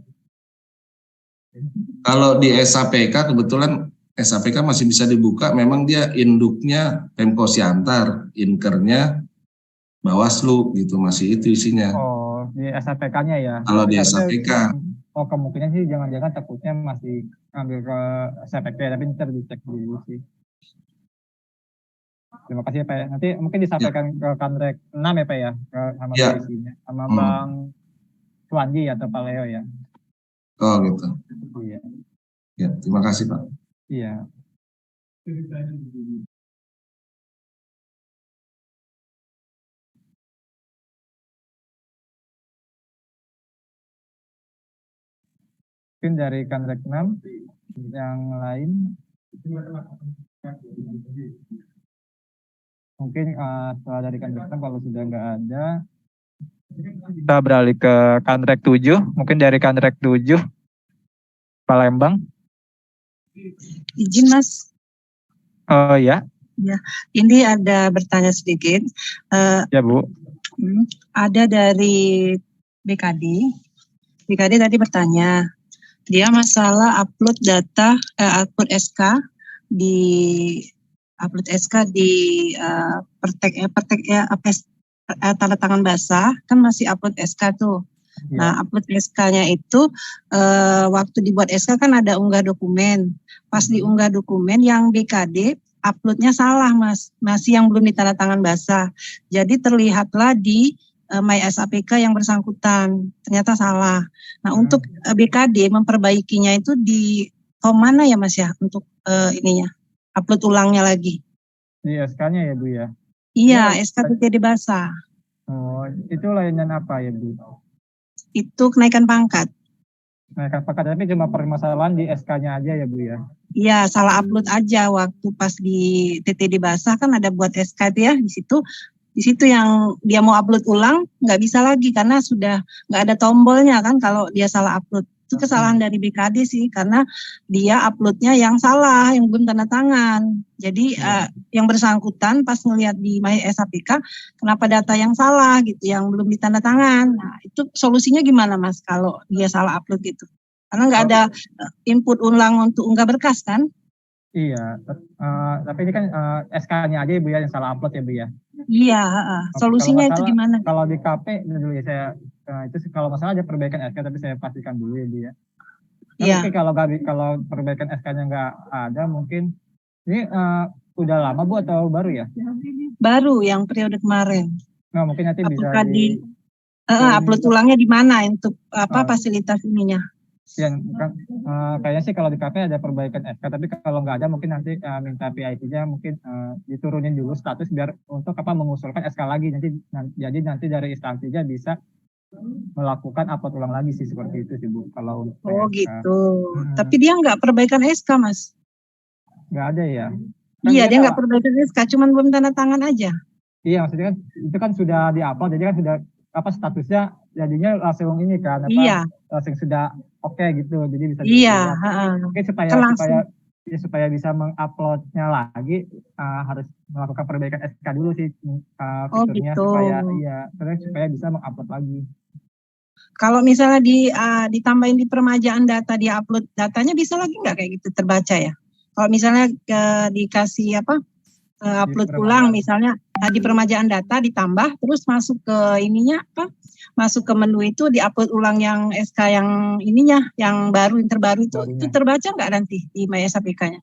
Kalau di SAPK kebetulan SAPK masih bisa dibuka, memang dia induknya Pemko Siantar, inkernya Bawaslu gitu, masih itu isinya. Oh, di SAPK-nya ya. Kalau di SAPK. Oh, kemungkinan sih jangan-jangan takutnya masih ambil ke SAPK, tapi ntar dicek dulu sih. Terima kasih ya Pak ya. Nanti mungkin disampaikan ke Kanrek 6 ya Pak ya, sama isinya, sama Bang Suwandi atau Pak Leo ya. Oh gitu. Iya. Ya, terima kasih Pak. Iya. Mungkin dari Kanrek 6 yang lain mungkin setelah dari Kanrek 6 kalau sudah nggak ada kita beralih ke Kanrek 7, mungkin dari Kanrek 7 Palembang. Izin Mas. Oh ya. Ya, ini ada bertanya sedikit. Ya Bu. Ada dari BKD. BKD tadi bertanya, dia masalah upload data, upload SK di tanda tangan basah, kan masih upload SK tuh. Ya. Nah, upload SK-nya itu waktu dibuat SK kan ada unggah dokumen. Pas diunggah dokumen yang BKD uploadnya salah Mas, masih yang belum ditandatangan basah. Jadi terlihatlah di MySAPK yang bersangkutan ternyata salah. Nah, untuk BKD memperbaikinya itu di mana ya Mas ya untuk ininya upload ulangnya lagi? Di SK-nya ya Bu ya? Iya, SK BKD basah. Oh, itu layanan apa ya Bu? Itu kenaikan pangkat. Kenaikan pangkat, tapi cuma permasalahan di SK-nya aja ya Bu ya? Iya, salah upload aja waktu pas di TTD basah kan ada buat SK itu ya, di situ yang dia mau upload ulang nggak bisa lagi karena sudah nggak ada tombolnya kan kalau dia salah upload. Itu kesalahan dari BKD sih karena dia uploadnya yang salah, yang belum tanda tangan. Jadi yang bersangkutan pas ngelihat di MySAPK kenapa data yang salah gitu, yang belum ditanda tangan. Nah, itu solusinya gimana Mas kalau dia salah upload gitu? Karena nggak ada input ulang untuk unggah berkas kan? Iya, tapi ini kan SK-nya aja Bu ya yang salah upload ya Bu ya? Iya, solusinya itu gimana? Kalau di KP dulu ya saya itu kalau masalah ada perbaikan SK, tapi saya pastikan dulu ya Bu ya. Iya. Mungkin kalau perbaikan SK-nya nggak ada, mungkin ini udah lama Bu atau baru ya? Baru yang periode kemarin. Nah, mungkin nanti bisa upload ulangnya di mana untuk fasilitas ininya? Ya, kan, kayaknya sih kalau di KP ada perbaikan SK, tapi kalau nggak ada mungkin nanti minta PIT-nya mungkin diturunin dulu status biar untuk mengusulkan SK lagi jadi nanti dari instansinya bisa melakukan upload ulang lagi sih seperti itu sih Bu. Kalau Oh gitu. Tapi dia nggak perbaikan SK Mas? Nggak ada ya? Iya dia nggak perbaikan SK, cuman belum tanda tangan aja. Iya maksudnya kan itu kan sudah diupload, jadi kan sudah statusnya jadinya langsung ini kan Iya. langsung sudah oke gitu, jadi bisa mungkin supaya bisa menguploadnya lagi harus melakukan perbaikan SK dulu sih fiturnya gitu. supaya bisa mengupload lagi. Kalau misalnya ditambahin di permajaan data, dia upload datanya bisa lagi nggak kayak gitu terbaca ya? Kalau misalnya dikasih upload ulang misalnya di permajaan data ditambah terus masuk ke ininya masuk ke menu itu diupload ulang yang SK yang ininya yang terbaru itu terbaca nggak nanti di MySAPK-nya?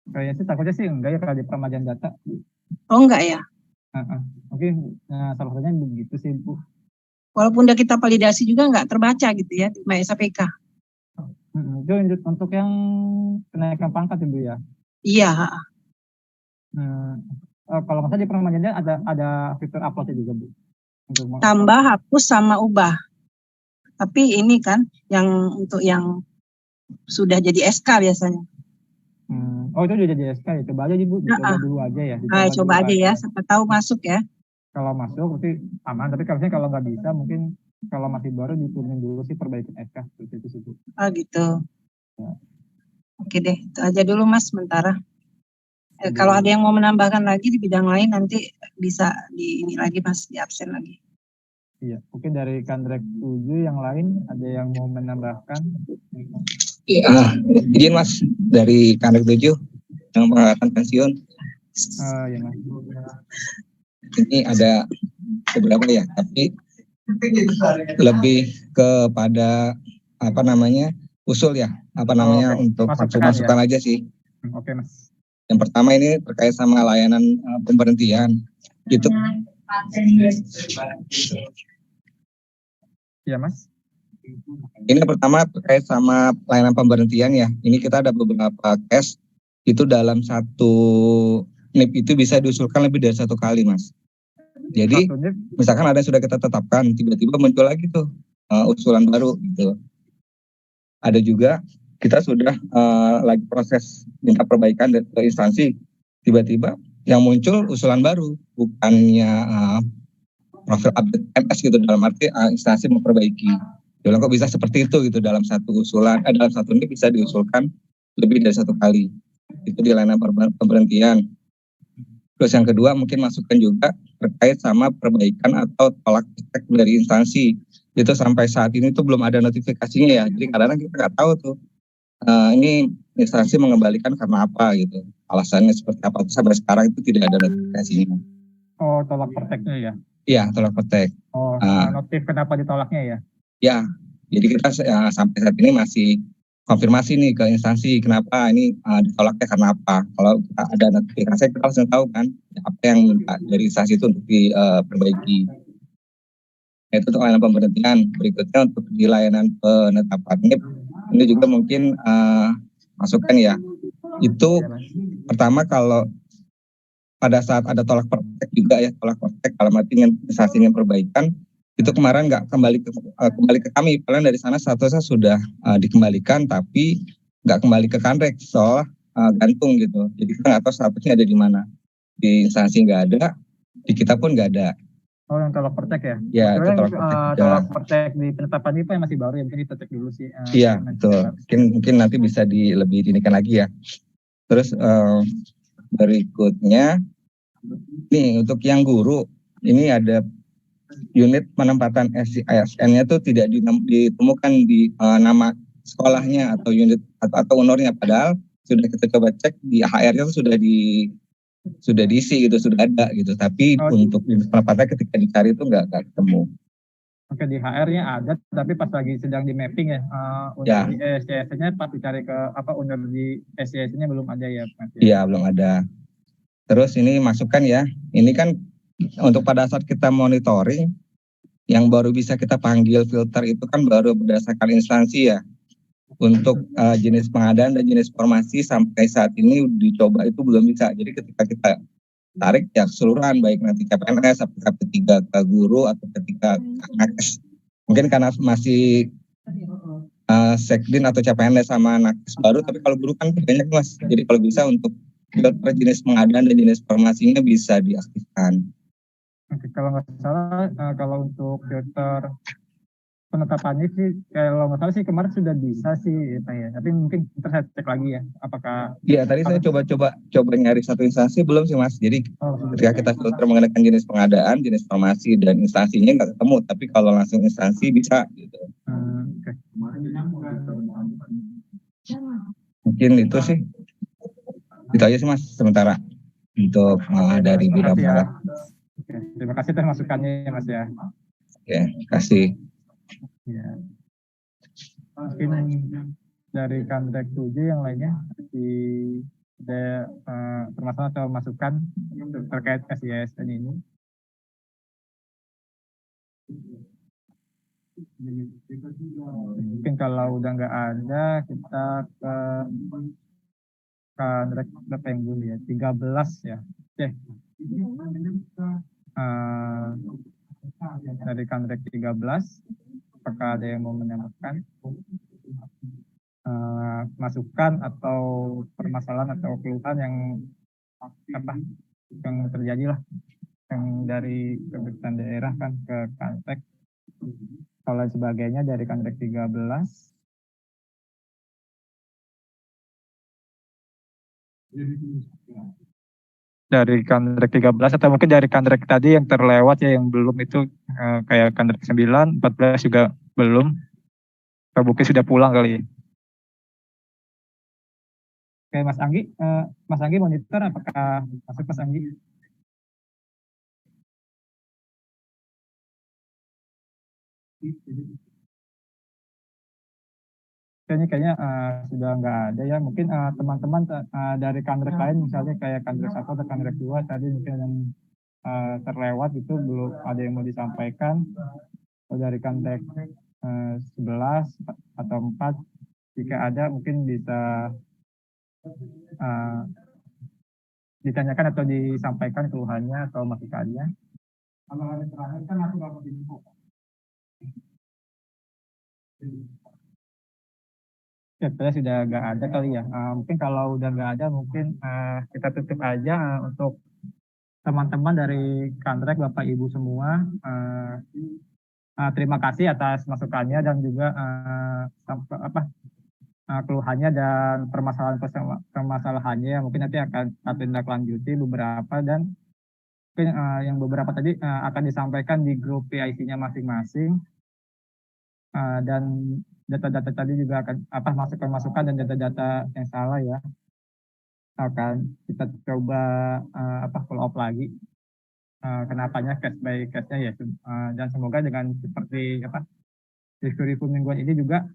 Kayaknya sih takutnya sih enggak ya kalau di permajaan data. Oh enggak ya? Mungkin salah satunya begitu sih Bu. Walaupun udah kita validasi juga nggak terbaca gitu ya di MySAPK. Itu untuk yang kenaikan pangkat Ibu ya? Iya. Kalau nggak salah di permajaannya ada fitur upload juga Bu. Tambah, hapus, sama ubah. Tapi ini kan untuk yang sudah jadi SK biasanya. Oh itu udah jadi SK ya? Coba aja Bu, coba dulu aja ya. Coba aja ya, siapa tahu masuk ya. Kalau masuk berarti aman, tapi kalau nggak bisa mungkin kalau masih baru diturunin dulu sih perbaikan SK seperti itu sih Bu. Oh gitu. Ya. Oke deh, itu aja dulu Mas sementara. Kalau ada yang mau menambahkan lagi di bidang lain nanti bisa ini lagi Mas, di absen lagi. Iya, mungkin dari Kandrek 7 yang lain ada yang mau menambahkan? Iya, izin Mas dari Kandrek 7 yang pengangkatan pensiun. Iya Mas. Ini ada beberapa ya, tapi lebih kepada usul ya, untuk masukan aja sih. Oke Mas. Yang pertama ini terkait sama layanan pemberhentian itu. Iya Mas. Ini pertama terkait sama layanan pemberhentian ya. Ini kita ada beberapa case itu dalam satu NIP itu bisa diusulkan lebih dari satu kali Mas. Jadi misalkan ada yang sudah kita tetapkan, tiba-tiba muncul lagi tuh usulan baru gitu. Ada juga kita sudah lagi proses minta perbaikan ke instansi, tiba-tiba yang muncul usulan baru, bukannya profil update MS gitu, dalam arti instansi memperbaiki. Jadi kok bisa seperti itu gitu, dalam satu usulan, dalam satu ini bisa diusulkan lebih dari satu kali. Itu di layanan pemberhentian. Terus yang kedua mungkin masukan juga terkait sama perbaikan atau tolak praktek dari instansi. Itu sampai saat ini tuh belum ada notifikasinya ya, jadi kadang-kadang kita nggak tahu tuh. Ini instansi mengembalikan karena apa gitu, alasannya seperti apa, sampai sekarang itu tidak ada notifikasinya. Oh, tolak prakteknya ya? Iya, tolak praktek. Oh, notif kenapa ditolaknya ya? Ya, jadi kita sampai saat ini masih konfirmasi nih ke instansi kenapa ini ditolaknya karena apa. Kalau kita ada notifikasi kita langsung tahu kan apa yang minta dari instansi itu untuk diperbaiki. Itu untuk layanan pemberhentian. Berikutnya untuk di layanan penetapan NIP, ini juga mungkin masukan ya. Itu pertama kalau pada saat ada tolak praktek juga ya, tolak praktek kalau mati instansinya perbaikan, itu kemarin nggak kembali ke kami. Padahal dari sana statusnya sudah dikembalikan, tapi nggak kembali ke Kandrek, soal gantung gitu. Jadi kita nggak tahu statusnya ada di mana. Di instansi nggak ada, di kita pun nggak ada. Oh, yang tolak praktek ya? Ya, itu tolak praktek di penetapan IPA yang masih baru ya, mungkin kita cek dulu sih. Iya, betul. Mungkin nanti bisa lebih dinikan lagi ya. Terus berikutnya, nih untuk yang guru, ini ada unit penempatan ASN-nya tuh tidak ditemukan di nama sekolahnya atau unit atau honornya, padahal sudah kita coba cek di HR-nya tuh sudah diisi gitu, sudah ada gitu, tapi untuk penempatannya ketika dicari itu nggak ketemu. Oke, di HR-nya ada, tapi pas lagi sedang di mapping ya, ya. Di SCS-nya pas dicari ke owner di SCS-nya belum ada ya? Iya, belum ada. Terus ini masukan ya, ini kan untuk pada saat kita monitoring, yang baru bisa kita panggil filter itu kan baru berdasarkan instansi ya. untuk jenis pengadaan dan jenis formasi sampai saat ini dicoba itu belum bisa. Jadi ketika kita tarik ya keseluruhan baik nanti CPNS, apakah P3 ke guru atau ketika nakes. Mungkin karena masih Sekdin atau CPNS sama nakes baru, tapi kalau guru kan banyak Mas. Jadi kalau bisa untuk filter jenis pengadaan dan jenis formasinya bisa diaktifkan. Oke, kalau nggak salah, kalau untuk filter penetapannya sih, kalau nggak salah sih kemarin sudah bisa sih, ya. Tapi mungkin ntar saya cek lagi ya, apakah? Iya, tadi saya coba nyari satu instansi belum sih Mas. Jadi ketika kita filter mengenai jenis pengadaan, jenis formasi dan instansinya nggak ketemu, tapi kalau langsung instansi bisa. Gitu. Mungkin itu sih. Itu aja sih Mas sementara untuk dari bidang pengadaan. Terima kasih atas masukannya Mas ya. Oke, terima kasih. Ya. Mungkin dari Kanrek 7 yang lainnya ada permasalahan atau masukan terkait SISN ini. Mungkin kalau udah nggak ada, kita ke Kanrek berapa yang dulu ya? 13 ya. Oke. Dari Kanrek 13, apakah ada yang mau menambahkan masukan atau permasalahan atau keluhan yang terjadi lah, yang dari pemerintahan daerah kan ke Kanrek, kalau sebagainya dari Kanrek 13. Dari Kanrek 13 atau mungkin dari Kanrek tadi yang terlewat ya, yang belum itu kayak Kanrek 9, 14 juga belum. Atau mungkin sudah pulang kali ya. Oke, Mas Anggi monitor apakah masuk Mas Anggi? Kayaknya sudah nggak ada ya. Mungkin teman-teman dari Kanrek lain misalnya kayak Kanrek 1 atau Kanrek 2 tadi mungkin yang terlewat itu belum ada yang mau disampaikan. Kalau dari Kanrek 11 atau 4 jika ada mungkin bisa ditanyakan atau disampaikan keluhannya atau masukannya. Kalau hari terakhir kan aku dapat info. Ya, saya sudah nggak ada kali ya. Mungkin kalau udah nggak ada, mungkin kita tutup aja untuk teman-teman dari Kanrek, Bapak Ibu semua. Terima kasih atas masukannya dan juga keluhannya dan permasalahannya. Mungkin nanti akan tindak lanjuti beberapa dan mungkin yang beberapa tadi akan disampaikan di grup PIC-nya masing-masing. Dan data-data tadi juga akan masukan-masukan dan data-data yang salah ya akan kita coba follow up lagi kenapanya case by case-nya ya, dan semoga dengan seperti di kurikulum mingguan ini juga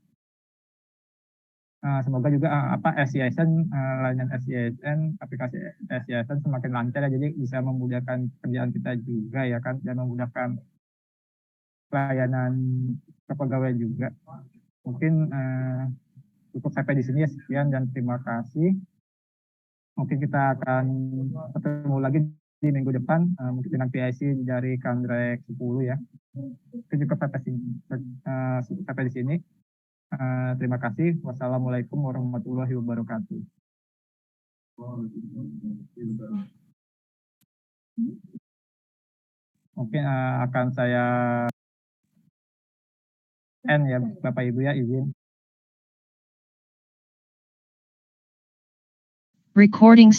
semoga juga SISN layanan SISN, aplikasi SISN semakin lancar ya, jadi bisa memudahkan kerjaan kita juga ya kan, dan memudahkan layanan kepegawaian juga. Mungkin cukup sampai di sini ya, sekian dan terima kasih. Mungkin kita akan ketemu lagi di minggu depan mungkin dengan PIC dari Kanrek 10 ya. Mungkin cukup sampai di sini. Terima kasih. Wassalamualaikum warahmatullahi wabarakatuh. Mungkin akan saya end ya Bapak Ibu ya, izin. Recording